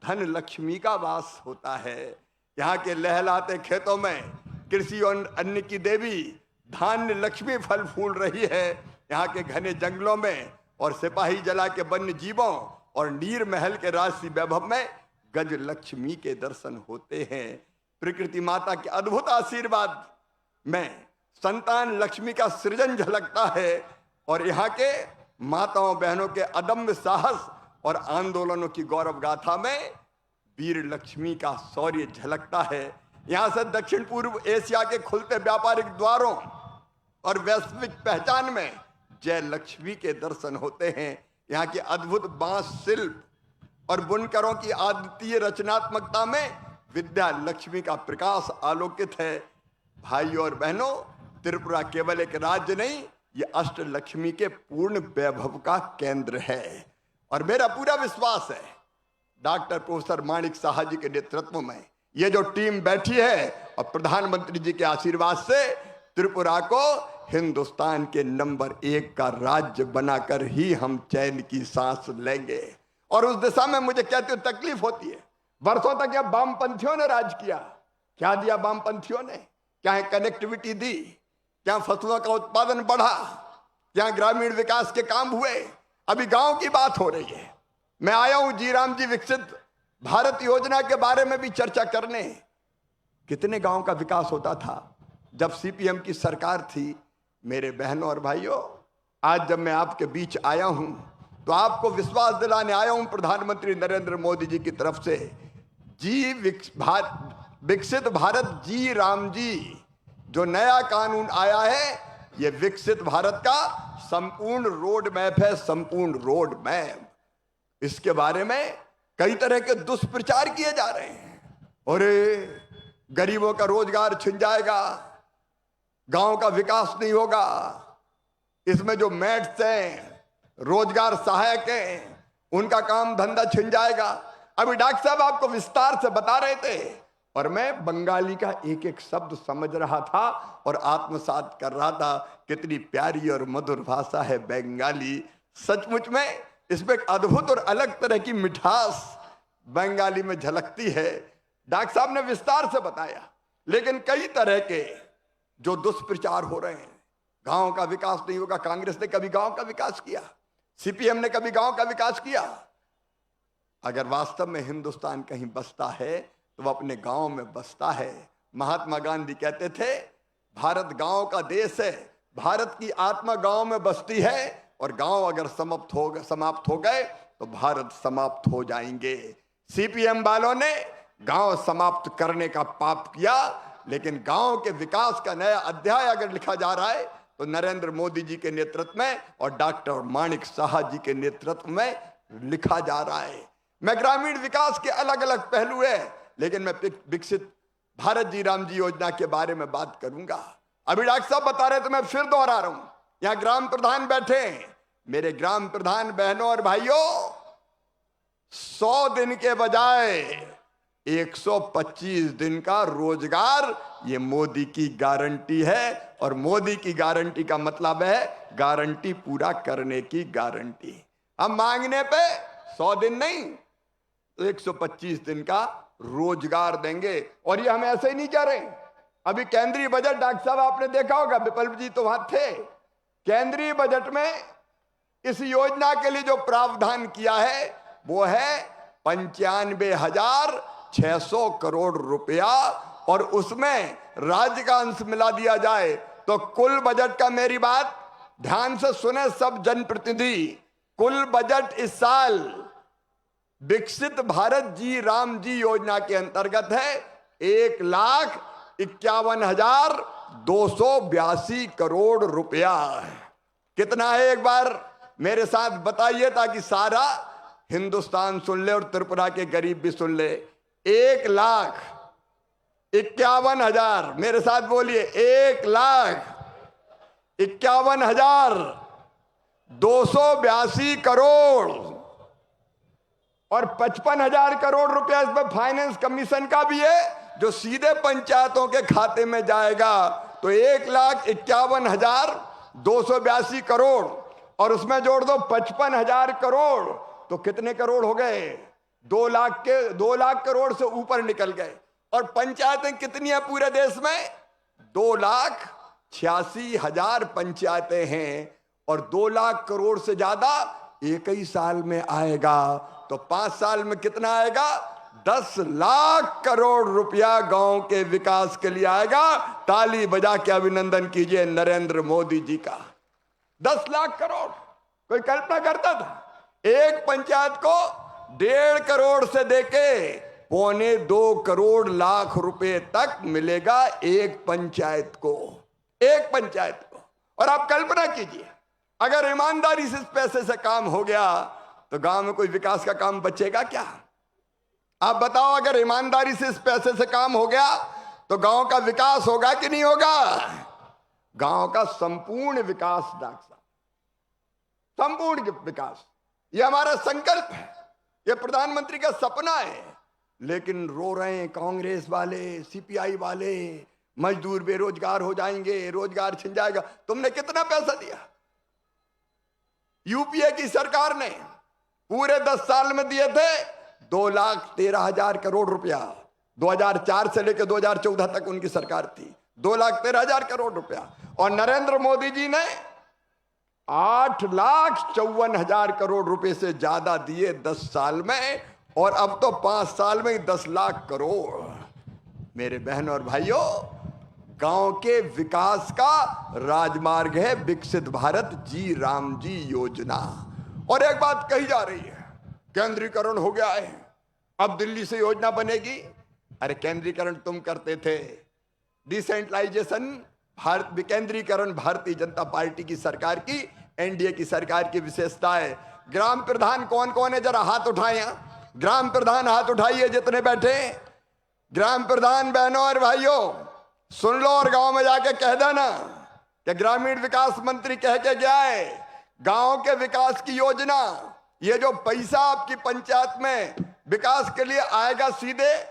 धन लक्ष्मी का वास होता है। यहाँ के लहलाते खेतों में कृषि और अन्न की देवी धान्य लक्ष्मी फल फूल रही है। यहाँ के घने जंगलों में और सिपाही जला के वन्य जीवों और नीर महल के राजसी वैभव में गज लक्ष्मी के दर्शन होते हैं। प्रकृति माता के अद्भुत आशीर्वाद में संतान लक्ष्मी का सृजन झलकता है और यहाँ के माताओं बहनों के अदम्य साहस और आंदोलनों की गौरव गाथा में वीर लक्ष्मी का शौर्य झलकता है। यहाँ से दक्षिण पूर्व एशिया के खुलते व्यापारिक द्वारों और वैश्विक पहचान में जय लक्ष्मी के दर्शन होते हैं। यहाँ की अद्भुत बांस शिल्प और बुनकरों की अद्वितीय रचनात्मकता में विद्या लक्ष्मी का प्रकाश आलोकित है। भाइयों और बहनों, त्रिपुरा केवल एक राज्य नहीं, ये अष्ट लक्ष्मी के पूर्ण वैभव का केंद्र है। और मेरा पूरा विश्वास है डॉक्टर प्रोफेसर माणिक साहा जी के नेतृत्व में ये जो टीम बैठी है और प्रधानमंत्री जी के आशीर्वाद से त्रिपुरा को हिंदुस्तान के नंबर 1 का राज्य बनाकर ही हम चैन की सांस लेंगे। और उस दिशा में मुझे कहते हुए तकलीफ होती है। वर्षों तक यह वामपंथियों ने राज किया। क्या दिया वामपंथियों ने? क्या कनेक्टिविटी दी? क्या फसलों का उत्पादन बढ़ा? क्या ग्रामीण विकास के काम हुए? अभी गांव की बात हो रही है। मैं आया हूं जी राम जी विकसित भारत योजना के बारे में भी चर्चा करने। कितने गांव का विकास होता था जब सीपीएम की सरकार थी। मेरे बहनों और भाइयों, आज जब मैं आपके बीच आया हूं तो आपको विश्वास दिलाने आया हूं प्रधानमंत्री नरेंद्र मोदी जी की तरफ से विकसित भारत जी राम जी जो नया कानून आया है, यह विकसित भारत का संपूर्ण रोड मैप है। संपूर्ण रोड मैप, इसके बारे में कई तरह के दुष्प्रचार किए जा रहे हैं। और गरीबों का रोजगार छिन जाएगा, गांव का विकास नहीं होगा, इसमें जो मैट्स हैं, रोजगार सहायक हैं, उनका काम धंधा छिन जाएगा। अभी डॉक्टर साहब आपको विस्तार से बता रहे थे और मैं बंगाली का एक एक शब्द समझ रहा था और आत्मसात कर रहा था। कितनी प्यारी और मधुर भाषा है बंगाली। सचमुच में इसमें एक अद्भुत और अलग तरह की मिठास बंगाली में झलकती है। डॉक्टर साहब ने विस्तार से बताया। लेकिन कई तरह के जो दुष्प्रचार हो रहे हैं, गांव का विकास नहीं होगा। कांग्रेस ने कभी गांव का विकास किया? सीपीएम ने कभी गांव का विकास किया? अगर वास्तव में हिंदुस्तान कहीं बसता है तो वह अपने गांव में बसता है। महात्मा गांधी कहते थे, भारत गांव का देश है, भारत की आत्मा गांव में बसती है और गांव अगर समाप्त हो गए तो भारत समाप्त हो जाएंगे। सीपीएम वालों ने गांव समाप्त करने का पाप किया, लेकिन गांव के विकास का नया अध्याय अगर लिखा जा रहा है तो नरेंद्र मोदी जी के नेतृत्व में और डॉक्टर माणिक साहा जी के नेतृत्व में लिखा जा रहा है। मैं ग्रामीण विकास के अलग अलग पहलू है, लेकिन मैं विकसित भारत जी राम जी योजना के बारे में बात करूंगा। अभी डॉक्टर साहब बता रहे तो मैं फिर दोहरा रहा हूं। यहां ग्राम प्रधान बैठे हैं। मेरे ग्राम प्रधान बहनों और भाइयों, 100 दिन के बजाय 125 दिन का रोजगार ये मोदी की गारंटी है। और मोदी की गारंटी का मतलब है गारंटी पूरा करने की गारंटी। हम मांगने पे 100 दिन नहीं, 125 दिन का रोजगार देंगे। और ये हम ऐसे ही नहीं कह रहे। अभी केंद्रीय बजट, डॉक्टर साहब आपने देखा होगा, विपल जी तो वहां थे। केंद्रीय बजट में इस योजना के लिए जो प्रावधान किया है वो है 95,600 करोड़ रुपया। और उसमें राज्य का अंश मिला दिया जाए तो कुल बजट का, मेरी बात ध्यान से सुने सब जनप्रतिनिधि, कुल बजट इस साल विकसित भारत जी राम जी योजना के अंतर्गत है 1,51,282 करोड़ रुपया। कितना है एक बार मेरे साथ बताइए ताकि सारा हिंदुस्तान सुन ले और त्रिपुरा के गरीब भी सुन ले। 1,51,000, मेरे साथ बोलिए, 1,51,282 करोड़। और 55,000 करोड़ रुपया इसमें फाइनेंस कमीशन का भी है, जो सीधे पंचायतों के खाते में जाएगा तो 1,51,282 करोड़, और उसमें जोड़ दो 55,000 करोड़, तो कितने करोड़ हो गए? 2 लाख करोड़ से ऊपर निकल गए। और पंचायतें कितनी है पूरे देश में? 2,86,000 पंचायतें हैं, और 2 लाख करोड़ से ज्यादा एक ही साल में आएगा। तो 5 साल में कितना आएगा? 10 लाख करोड़ रुपया गांव के विकास के लिए आएगा। ताली बजा के अभिनंदन कीजिए नरेंद्र मोदी जी का। 10 लाख करोड़ कोई कल्पना करता था? एक पंचायत को 1.5 करोड़ से देके 1.25 करोड़ लाख रुपए तक मिलेगा एक पंचायत को, एक पंचायत को। और आप कल्पना कीजिए, अगर ईमानदारी से इस पैसे से काम हो गया तो गांव में कोई विकास का काम बचेगा क्या? आप बताओ, अगर ईमानदारी से इस पैसे से काम हो गया तो गांव का विकास होगा कि नहीं होगा? गांव का संपूर्ण विकास, डॉक्टर साहब, संपूर्ण विकास, ये हमारा संकल्प है, ये प्रधानमंत्री का सपना है। लेकिन रो रहे हैं कांग्रेस वाले, सीपीआई वाले, मजदूर बेरोजगार हो जाएंगे, रोजगार छिन जाएगा। तुमने कितना पैसा दिया? यूपीए की सरकार ने पूरे 10 साल में दिए थे 2,13,000 करोड़ रुपया। 2004 से लेकर 2014 तक उनकी सरकार थी, 2,13,000 करोड़ रुपया। और नरेंद्र मोदी जी ने 8,54,000 करोड़ रुपए से ज्यादा दिए 10 साल में, और अब तो 5 साल में 10 लाख करोड़। मेरे बहन और भाइयों, गांव के विकास का राजमार्ग है विकसित भारत जी राम जी योजना। और एक बात कही जा रही है, केंद्रीकरण हो गया है, अब दिल्ली से योजना बनेगी। अरे केंद्रीकरण तुम करते थे, डिसेंट्रलाइजेशन, भारत विकेंद्रीकरण भारतीय जनता पार्टी की सरकार की, एनडीए की सरकार की विशेषता है। ग्राम प्रधान कौन कौन है? जरा हाथ उठाएं। ग्राम प्रधान हाथ उठाइए जितने बैठे। ग्राम प्रधान बहनों और भाइयों सुन लो, और गांव में जाके कह देना कि ग्रामीण विकास मंत्री कह के गया है, गांव के विकास की योजना, ये जो पैसा आपकी पंचायत में विकास के लिए आएगा सीधे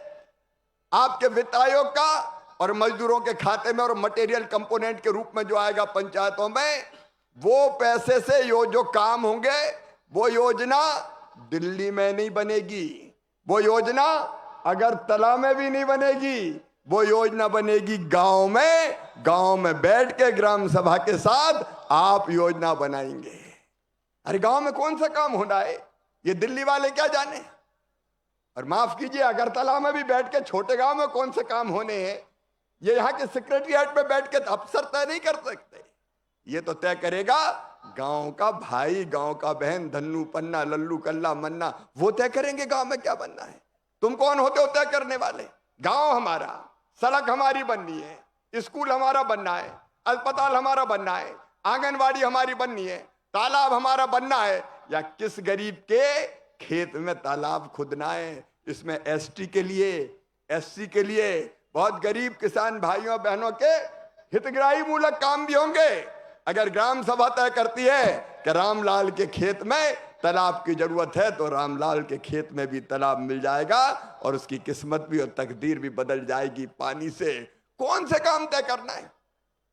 आपके वित्त आयोग का और मजदूरों के खाते में, और मटेरियल कंपोनेंट के रूप में जो आएगा पंचायतों में, वो पैसे से जो काम होंगे, वो योजना दिल्ली में नहीं बनेगी, वो योजना अगरतला में भी नहीं बनेगी, वो योजना बनेगी गांव में। गांव में बैठ के ग्राम सभा के साथ आप योजना बनाएंगे। अरे गांव में कौन सा काम होना है, ये दिल्ली वाले क्या जाने। और माफ कीजिए, अगरतला में भी बैठ के छोटे गांव में कौन से काम होने हैं, ये यहाँ के सेक्रेटरीट में बैठ के अफसर तय नहीं कर सकते। ये तो तय करेगा गांव का भाई, गांव का बहन, धन्नू पन्ना, लल्लू कल्ला मन्ना, वो तय करेंगे गांव में क्या बनना है। तुम कौन होते हो तय करने वाले? गांव हमारा, सड़क हमारी बननी है, स्कूल हमारा बनना है, अस्पताल हमारा बनना है, आंगनवाड़ी हमारी बननी है, तालाब हमारा बनना है, या किस गरीब के खेत में तालाब खुदना है। इसमें एसटी के लिए, एससी के लिए, बहुत गरीब किसान भाइयों बहनों के हितग्राही मूलक काम भी होंगे। अगर ग्राम सभा तय करती है कि रामलाल के खेत में तालाब की जरूरत है, तो रामलाल के खेत में भी तालाब मिल जाएगा और उसकी किस्मत भी और तकदीर भी बदल जाएगी पानी से। कौन से काम तय करना है,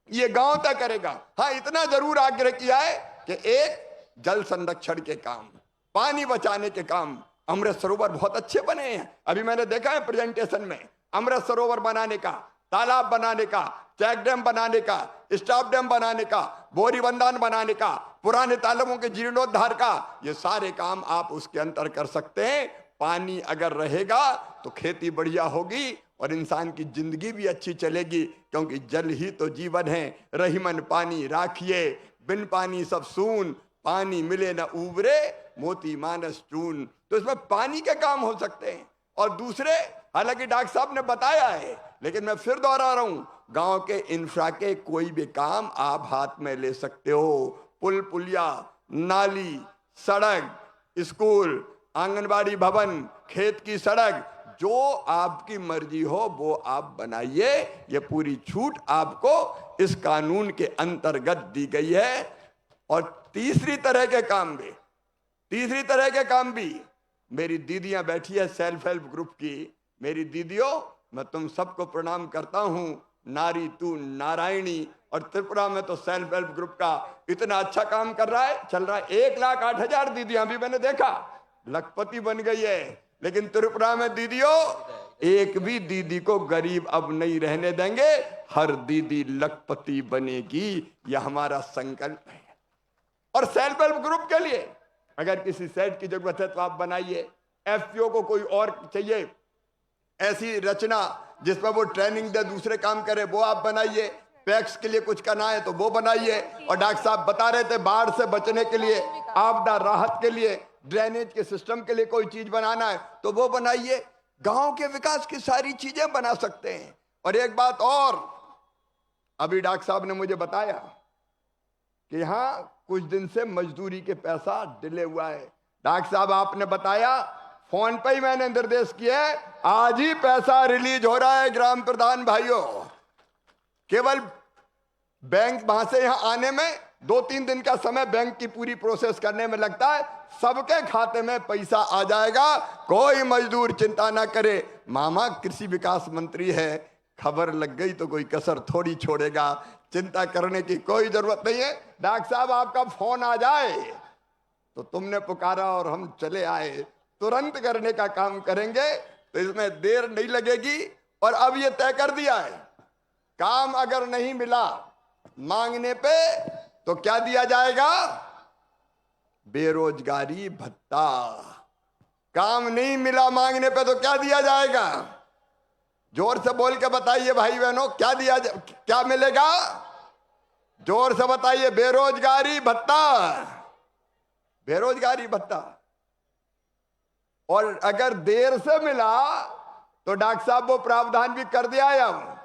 ये गांव तय करेगा। हाँ, इतना जरूर आग्रह किया है कि एक जल संरक्षण के काम, पानी बचाने के काम, अमृत सरोवर बहुत अच्छे बने हैं। अभी मैंने देखा है प्रेजेंटेशन में, अमृत सरोवर बनाने का, तालाब बनाने का, चेक डैम बनाने का, स्टॉप डैम बनाने का, बोरी बंधान बनाने का, पुराने तालाबों के जीर्णोद्धार का, ये सारे काम आप उसके अंतर कर सकते हैं। पानी अगर रहेगा तो खेती बढ़िया होगी और इंसान की जिंदगी भी अच्छी चलेगी, क्योंकि जल ही तो जीवन है। रहीमन पानी राखिए, बिन पानी सब सून, पानी मिले न उबरे, मोती मानस चून। तो इसमें पानी के काम हो सकते हैं। और दूसरे, हालांकि डॉक्टर साहब ने बताया है, लेकिन मैं फिर दोहरा रहा हूं, गांव के इंफ्रा के कोई भी काम आप हाथ में ले सकते हो। पुल पुलिया, नाली, सड़क, स्कूल, आंगनबाड़ी भवन, खेत की सड़क, जो आपकी मर्जी हो वो आप बनाइए। ये पूरी छूट आपको इस कानून के अंतर्गत दी गई है। और तीसरी तरह के काम भी, मेरी दीदियां बैठी है सेल्फ हेल्प ग्रुप की, मेरी दीदियों, मैं तुम सबको प्रणाम करता हूं। नारी तू नारायणी। और त्रिपुरा में तो सेल्फ हेल्प ग्रुप का इतना अच्छा काम कर रहा है, चल रहा है। 1,08,000 दीदियां भी मैंने देखा लखपति बन गई है। लेकिन त्रिपुरा में दीदियों, एक भी दीदी को गरीब अब नहीं रहने देंगे। हर दीदी लखपति बनेगी, यह हमारा संकल्प है। और सेल्फ हेल्प ग्रुप के लिए अगर किसी सेट की जरूरत है तो आप बनाइए। एफपीओ को कोई और चाहिए ऐसी रचना जिसमें वो ट्रेनिंग दे, दूसरे काम करे, वो आप बनाइए। पैक्स के लिए कुछ करना है तो वो बनाइए। और डॉक्टर साहब बता रहे थे बाढ़ से बचने के लिए, आपदा राहत के लिए, ड्रेनेज के सिस्टम के लिए कोई चीज बनाना है तो वो बनाइए। गांव के विकास की सारी चीजें बना सकते हैं। और एक बात और, अभी डॉक्टर साहब ने मुझे बताया कि यहां कुछ दिन से मजदूरी के पैसा डिले हुआ है। डॉक्टर साहब आपने बताया, फोन पे ही मैंने निर्देश किया है, आज ही पैसा रिलीज हो रहा है ग्राम प्रधान भाइयों। केवल बैंक वहां से यहां आने में 2-3 दिन का समय बैंक की पूरी प्रोसेस करने में लगता है। सबके खाते में पैसा आ जाएगा, कोई मजदूर चिंता ना करे। मामा कृषि विकास मंत्री है, खबर लग गई तो कोई कसर थोड़ी छोड़ेगा। चिंता करने की कोई जरूरत नहीं है। डॉक्टर साहब आपका फोन आ जाए तो तुमने पुकारा और हम चले आए, तुरंत करने का काम करेंगे, तो इसमें देर नहीं लगेगी। और अब ये तय कर दिया है, काम अगर नहीं मिला मांगने पे तो क्या दिया जाएगा? बेरोजगारी भत्ता। काम नहीं मिला मांगने पे तो क्या दिया जाएगा? जोर से बोल के बताइए भाई बहनों, क्या मिलेगा? जोर से बताइए। बेरोजगारी भत्ता, बेरोजगारी भत्ता। और अगर देर से मिला तो डॉक्टर साहब वो प्रावधान भी कर दिया है। अब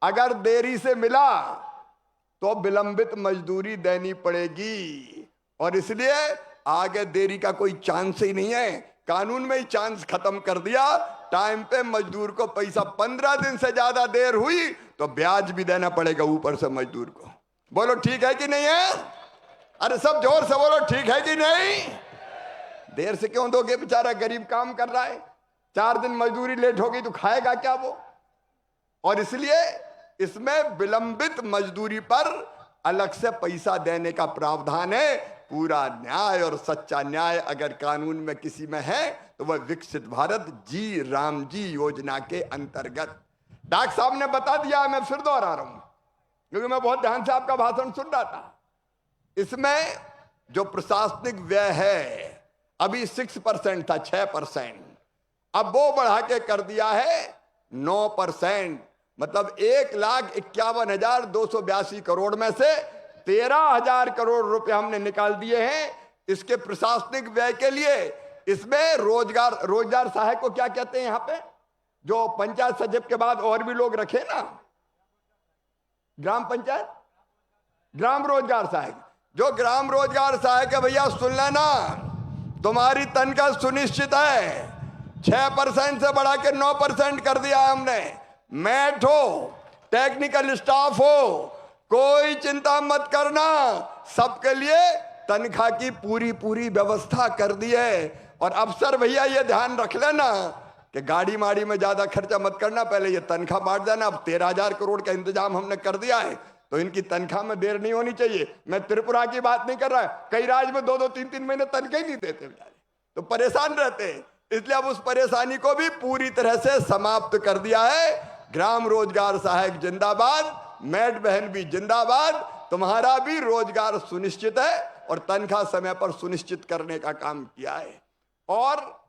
अगर देरी से मिला तो विलंबित मजदूरी देनी पड़ेगी। और इसलिए आगे देरी का कोई चांस ही नहीं है। कानून में ही चांस खत्म कर दिया। टाइम पे मजदूर को पैसा, 15 दिन से ज्यादा देर हुई तो ब्याज भी देना पड़ेगा ऊपर से मजदूर को। बोलो ठीक है कि नहीं है? अरे सब जोर से बोलो, ठीक है कि नहीं? देर से क्यों दोगे? बेचारा गरीब काम कर रहा है, 4 दिन मजदूरी लेट हो गई तो खाएगा क्या वो? और इसलिए इसमें विलंबित मजदूरी पर अलग से पैसा देने का प्रावधान है। पूरा न्याय और सच्चा न्याय अगर कानून में किसी में है तो वह विकसित भारत जी राम जी योजना के अंतर्गत। डॉक्टर साहब ने बता दिया, मैं फिर दोहरा रहा हूं क्योंकि मैं बहुत ध्यान से आपका भाषण सुन रहा था। इसमें जो प्रशासनिक व्यय है अभी 6% था, 6%, अब वो बढ़ा के कर दिया है 9%। मतलब 1,51,282 करोड़ में से 13,000 करोड़ रुपए हमने निकाल दिए हैं इसके प्रशासनिक व्यय के लिए। इसमें रोजगार सहायक को क्या कहते हैं यहां पे, जो पंचायत सचिव के बाद और भी लोग रखे ना, ग्राम पंचायत, ग्राम रोजगार सहायक। जो ग्राम रोजगार सहायक है भैया सुन लेना, तुम्हारी तनख्वाह सुनिश्चित है। 6% से बढ़ा के 9% कर दिया है हमने। मैट हो, टेक्निकल स्टाफ हो, कोई चिंता मत करना, सबके लिए तनख्वाह की पूरी व्यवस्था कर दी है। और अफसर भैया ये ध्यान रख लेना कि गाड़ी माड़ी में ज्यादा खर्चा मत करना, पहले ये तनख्वाह बांट देना। अब 13,000 करोड़ का इंतजाम हमने कर दिया है तो इनकी तनख्वाह में देर नहीं होनी चाहिए। मैं त्रिपुरा की बात नहीं कर रहा है, कई राज्य में 2-2, 3-3 महीने तनख्वाह ही नहीं देते बेचारे, तो परेशान रहते हैं। इसलिए अब उस परेशानी को भी पूरी तरह से समाप्त कर दिया है। ग्राम रोजगार सहायक जिंदाबाद, मैट बहन भी जिंदाबाद। तुम्हारा भी रोजगार सुनिश्चित है और तनख्वाह समय पर सुनिश्चित करने का काम किया है। और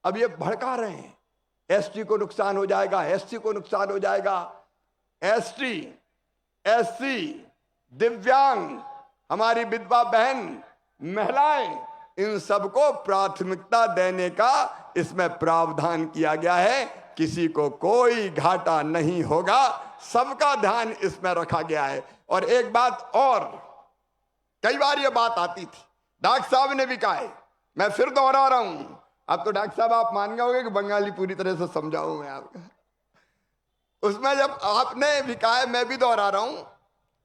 अब ये भड़का रहे हैं, एसटी को नुकसान हो जाएगा, एससी को नुकसान हो जाएगा। एसटी, एससी, दिव्यांग, हमारी विधवा बहन, महिलाएं, इन सबको प्राथमिकता देने का इसमें प्रावधान किया गया है। किसी को कोई घाटा नहीं होगा, सबका ध्यान इसमें रखा गया है। और एक बात और, कई बार ये बात आती थी, डॉक्टर साहब ने भी कहा है, मैं फिर दोहरा रहा हूं। अब तो डॉक्टर साहब आप मान गए कि बंगाली पूरी तरह से समझाऊं मैं आपको। उसमें जब आपने भी कहा है, मैं भी दोहरा रहा हूं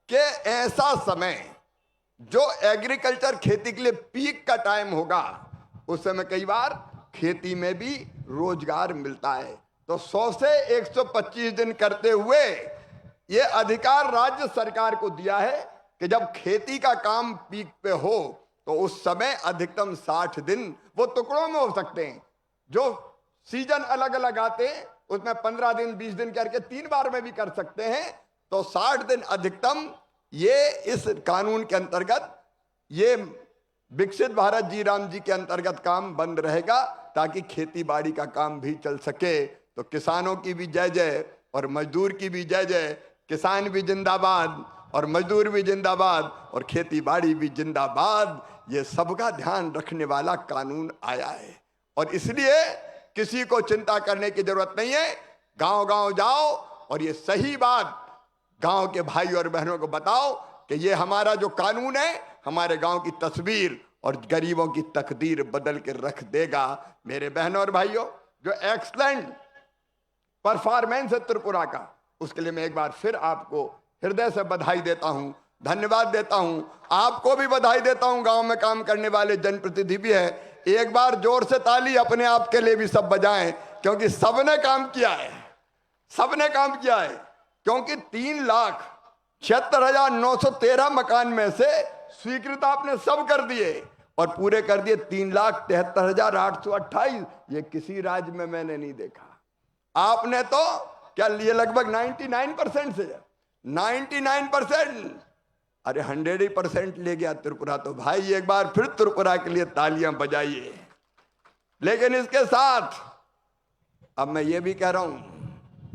कि ऐसा समय जो एग्रीकल्चर, खेती के लिए पीक का टाइम होगा, उस समय कई बार खेती में भी रोजगार मिलता है। तो 100 से 125 दिन करते हुए ये अधिकार राज्य सरकार को दिया है कि जब खेती का काम पीक पे हो तो उस समय अधिकतम 60 दिन वो टुकड़ों में हो सकते हैं। जो सीजन अलग अलग आते हैं उसमें 15 दिन 20 दिन करके 3 बार में भी कर सकते हैं। तो 60 दिन अधिकतम ये इस कानून के अंतर्गत, ये विकसित भारत जी राम जी के अंतर्गत काम बंद रहेगा ताकि खेती बाड़ी का काम भी चल सके। तो किसानों की भी जय जय और मजदूर की भी जय जय। किसान भी जिंदाबाद और मजदूर भी जिंदाबाद और खेती बाड़ी भी जिंदाबाद। ये सबका ध्यान रखने वाला कानून आया है और इसलिए किसी को चिंता करने की जरूरत नहीं है। गांव गांव जाओ और ये सही बात गांव के भाई और बहनों को बताओ कि ये हमारा जो कानून है हमारे गांव की तस्वीर और गरीबों की तकदीर बदल के रख देगा। मेरे बहनों और भाइयों, जो एक्सलेंट परफॉर्मेंस है त्रिपुरा का, उसके लिए मैं एक बार फिर आपको हृदय से बधाई देता हूं, धन्यवाद देता हूं। आपको भी बधाई देता हूं, गांव में काम करने वाले जनप्रतिनिधि भी है। एक बार जोर से ताली अपने आप के लिए भी सब बजाएं, क्योंकि सबने काम किया है, सबने काम किया है। क्योंकि 3,76,913 मकान में से स्वीकृत आपने सब कर दिए और पूरे कर दिए 3,73,828। ये किसी राज्य में मैंने नहीं देखा। आपने तो क्या लिए लगभग 99% से 99%, अरे 100% ले गया त्रिपुरा। तो भाई एक बार फिर त्रिपुरा के लिए तालियां बजाइए। लेकिन इसके साथ अब मैं ये भी कह रहा हूं,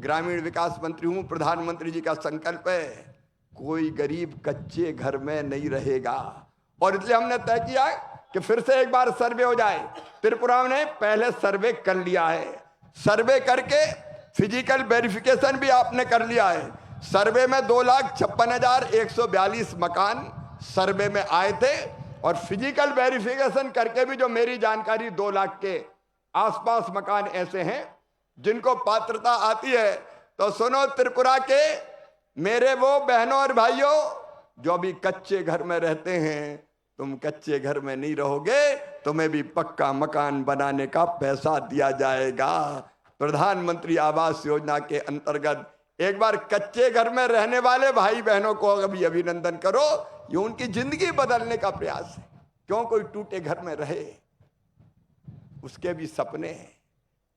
ग्रामीण विकास मंत्री हूं, प्रधानमंत्री जी का संकल्प है कोई गरीब कच्चे घर में नहीं रहेगा और इसलिए हमने तय किया कि फिर से एक बार सर्वे हो जाए। त्रिपुरा ने पहले सर्वे कर लिया है, सर्वे करके फिजिकल वेरिफिकेशन भी आपने कर लिया है। सर्वे में 2,56,142 मकान सर्वे में आए थे और फिजिकल वेरिफिकेशन करके भी जो मेरी जानकारी 2 लाख के आसपास मकान ऐसे हैं जिनको पात्रता आती है। तो सुनो त्रिपुरा के मेरे वो बहनों और भाइयों जो अभी कच्चे घर में रहते हैं, तुम कच्चे घर में नहीं रहोगे, तुम्हें भी पक्का मकान बनाने का पैसा दिया जाएगा। प्रधानमंत्री आवास योजना के अंतर्गत एक बार कच्चे घर में रहने वाले भाई बहनों को अभी अभिनंदन करो। ये उनकी जिंदगी बदलने का प्रयास है। क्यों कोई टूटे घर में रहे? उसके भी सपने हैं,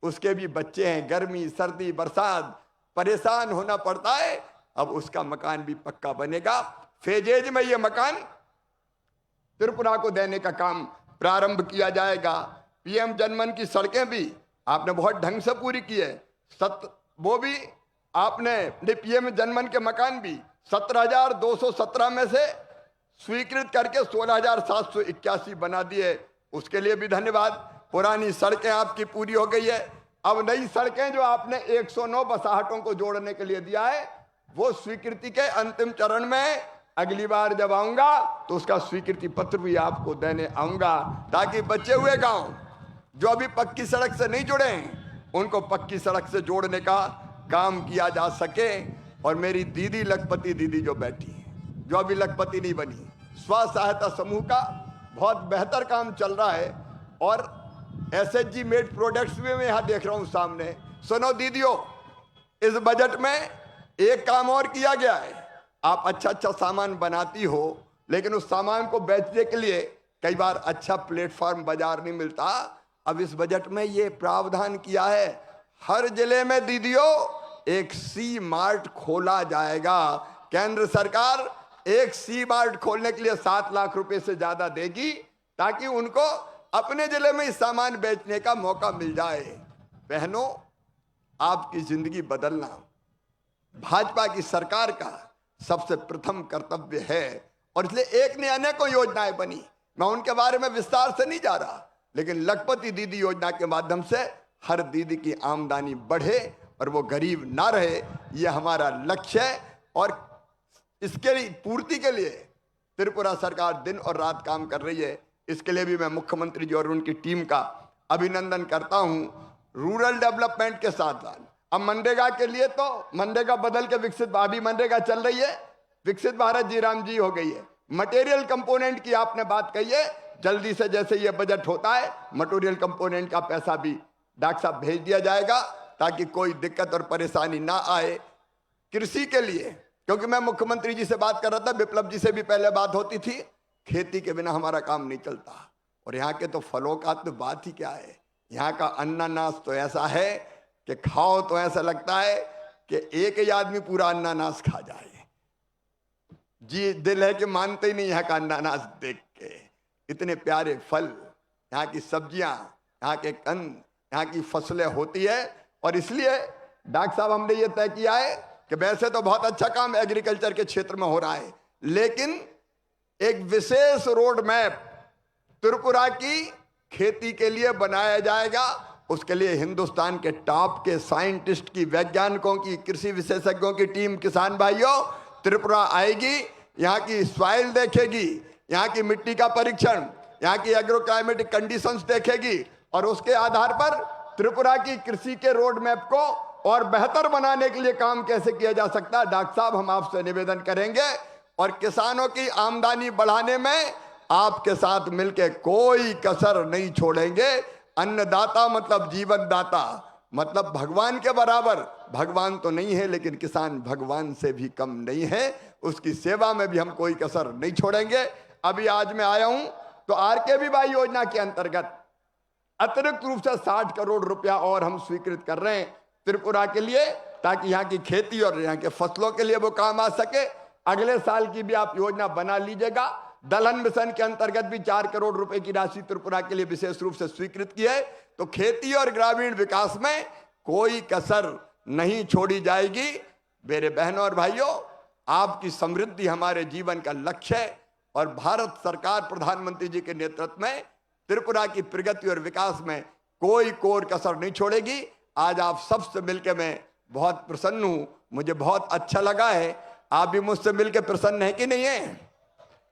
उसके भी बच्चे हैं, गर्मी सर्दी बरसात परेशान होना पड़ता है। अब उसका मकान भी पक्का बनेगा। फेजेज में ये मकान त्रिपुरा को देने का काम प्रारंभ किया जाएगा। पीएम जनमन की सड़कें भी आपने बहुत ढंग से पूरी की है। वो भी आपने पीएम जनमन के मकान भी 17,217 में से स्वीकृत करके 16,781 बना दिए। उसके लिए भी धन्यवाद। पुरानी सड़कें आपकी पूरी हो गई है। अब नई सड़कें जो आपने 109 बसाहटों को जोड़ने के लिए दिया है वो स्वीकृति के अंतिम चरण में। अगली बार जब आऊंगा तो उसका स्वीकृति पत्र भी आपको देने आऊंगा ताकि बचे हुए गांव जो अभी पक्की सड़क से नहीं जुड़े हैं उनको पक्की सड़क से जोड़ने का काम किया जा सके। और मेरी दीदी लखपति दीदी जो बैठी है, जो अभी लखपति नहीं बनी, स्व सहायता समूह का बहुत बेहतर काम चल रहा है और एसएचजी मेड प्रोडक्ट्स भी मैं यहाँ देख रहा हूँ सामने। सुनो दीदियों, इस बजट में एक काम और किया गया है। आप अच्छा अच्छा सामान बनाती हो लेकिन उस सामान को बेचने के लिए कई बार अच्छा प्लेटफॉर्म बाजार नहीं मिलता। अब इस बजट में ये प्रावधान किया है, हर जिले में दीदियों एक सी मार्ट खोला जाएगा। केंद्र सरकार एक सी मार्ट खोलने के लिए 7 लाख रुपए से ज्यादा देगी ताकि उनको अपने जिले में इस सामान बेचने का मौका मिल जाए। बहनों, आपकी जिंदगी बदलना भाजपा की सरकार का सबसे प्रथम कर्तव्य है और इसलिए एक ने अनेकों योजनाएं बनी। मैं उनके बारे में विस्तार से नहीं जा रहा, लेकिन लखपति दीदी योजना के माध्यम से हर दीदी की आमदनी बढ़े और वो गरीब ना रहे, ये हमारा लक्ष्य है। और इसके पूर्ति के लिए त्रिपुरा सरकार दिन और रात काम कर रही है। इसके लिए भी मैं मुख्यमंत्री जी और उनकी टीम का अभिनंदन करता हूं। रूरल डेवलपमेंट के साथ साथ अब मनरेगा के लिए तो मनरेगा बदल के विकसित, अभी मनरेगा चल रही है, विकसित भारत जी राम जी हो गई है। मटेरियल कंपोनेंट की आपने बात कही है, जल्दी से जैसे ये बजट होता है मटेरियल कंपोनेंट का पैसा भी डॉक्टर साहब भेज दिया जाएगा। ताकि कोई दिक्कत और परेशानी ना आए कृषि के लिए। क्योंकि मैं मुख्यमंत्री जी से बात कर रहा था, विप्लव जी से भी पहले बात होती थी, खेती के बिना हमारा काम नहीं चलता। और यहाँ के तो फलों का तो बात ही क्या है, यहाँ का अनानास तो ऐसा है कि खाओ तो ऐसा लगता है कि एक ही आदमी पूरा अनानास खा जाए। जी दिल है कि मानते ही नहीं यहाँ का अनानास देख के। इतने प्यारे फल, यहाँ की सब्जियां, यहाँ के कंद, यहाँ की फसलें होती है। और इसलिए डॉक्टर साहब हमने ये तय किया है कि वैसे तो बहुत अच्छा काम एग्रीकल्चर के क्षेत्र में हो रहा है, लेकिन एक विशेष रोड मैप त्रिपुरा की खेती के लिए बनाया जाएगा। उसके लिए हिंदुस्तान के टॉप के साइंटिस्ट की, वैज्ञानिकों की, कृषि विशेषज्ञों की टीम, किसान भाइयों, त्रिपुरा आएगी, यहाँ की सॉइल देखेगी, यहाँ की मिट्टी का परीक्षण, यहाँ की एग्रो क्लाइमेटिक कंडीशंस देखेगी, और उसके आधार पर त्रिपुरा की कृषि के रोड मैप को और बेहतर बनाने के लिए काम कैसे किया जा सकता है, डॉक्टर साहब हम आपसे निवेदन करेंगे। और किसानों की आमदनी बढ़ाने में आपके साथ मिलकर कोई कसर नहीं छोड़ेंगे। अन्नदाता मतलब जीवन दाता, मतलब भगवान के बराबर। भगवान तो नहीं है, लेकिन किसान भगवान से भी कम नहीं है। उसकी सेवा में भी हम कोई कसर नहीं छोड़ेंगे। अभी आज मैं आया हूं तो RKVY योजना के अंतर्गत अतिरिक्त रूप से 60 करोड़ रुपया और हम स्वीकृत कर रहे हैं त्रिपुरा के लिए, ताकि यहाँ की खेती और यहाँ के फसलों के लिए वो काम आ सके। अगले साल की भी आप योजना बना लीजिएगा। दलहन मिशन के अंतर्गत भी 4 करोड़ रुपए की राशि त्रिपुरा के लिए विशेष रूप से स्वीकृत की है। तो खेती और ग्रामीण विकास में कोई कसर नहीं छोड़ी जाएगी। मेरे बहनों और भाइयों, आपकी समृद्धि हमारे जीवन का लक्ष्य है और भारत सरकार प्रधानमंत्री जी के नेतृत्व में त्रिपुरा की प्रगति और विकास में कोई कोर कसर नहीं छोड़ेगी। आज आप सबसे मिलकर मैं बहुत प्रसन्न हूं, मुझे बहुत अच्छा लगा है। आप भी मुझसे मिलकर प्रसन्न है कि नहीं है?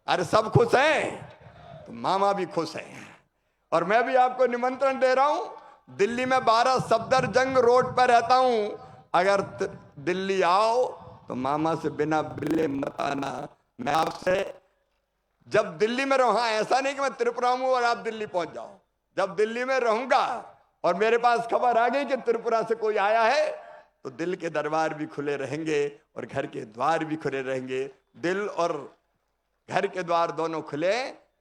अरे सब खुश हैं तो मामा भी खुश हैं। और मैं भी आपको निमंत्रण दे रहा हूं, दिल्ली में 12 सफदरजंग रोड पर रहता हूं। अगर दिल्ली आओ तो मामा से बिना बिले मत आना। मैं आपसे जब दिल्ली में रहूं, ऐसा नहीं कि मैं त्रिपुरा हूं और आप दिल्ली पहुंच जाओ। जब दिल्ली में रहूंगा और मेरे पास खबर आ गई कि त्रिपुरा से कोई आया है, तो दिल के दरबार भी खुले रहेंगे और घर के द्वार भी खुले रहेंगे। दिल और घर के द्वार दोनों खुले।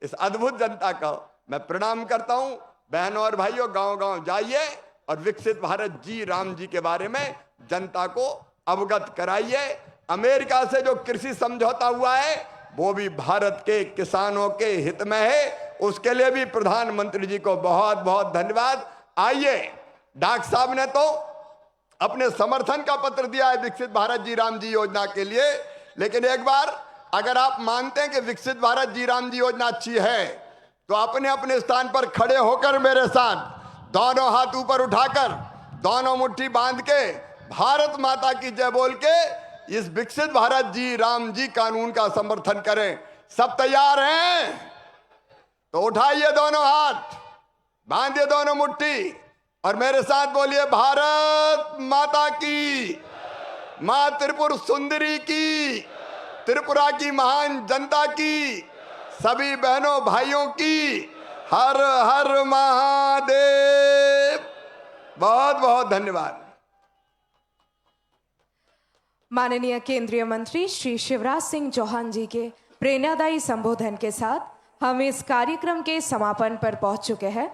इस अद्भुत जनता का मैं प्रणाम करता हूं। बहनों और भाइयों, गांव-गांव जाइए और विकसित भारत जी राम जी के बारे में जनता को अवगत कराइए। अमेरिका से जो कृषि समझौता हुआ है वो भी भारत के किसानों के हित में है। उसके लिए भी प्रधानमंत्री जी को बहुत बहुत धन्यवाद। आइए, डॉक्टर साहब ने तो अपने समर्थन का पत्र दिया है विकसित भारत जी राम जी योजना के लिए, लेकिन एक बार अगर आप मानते हैं कि विकसित भारत जी राम जी योजना अच्छी है, तो अपने अपने स्थान पर खड़े होकर मेरे साथ दोनों हाथ ऊपर उठाकर, दोनों मुट्ठी बांध के, भारत माता की जय बोल के इस विकसित भारत जी राम जी कानून का समर्थन करें। सब तैयार हैं? तो उठाइए दोनों हाथ, बांधिए दोनों मुट्ठी और मेरे साथ बोलिए, भारत माता की, मां त्रिपुर सुंदरी की, त्रिपुरा की महान जनता की, सभी बहनों भाइयों की हर हर महादेव। बहुत बहुत धन्यवाद। माननीय केंद्रीय मंत्री श्री शिवराज सिंह चौहान जी के प्रेरणादायी संबोधन के साथ हम इस कार्यक्रम के समापन पर पहुंच चुके हैं।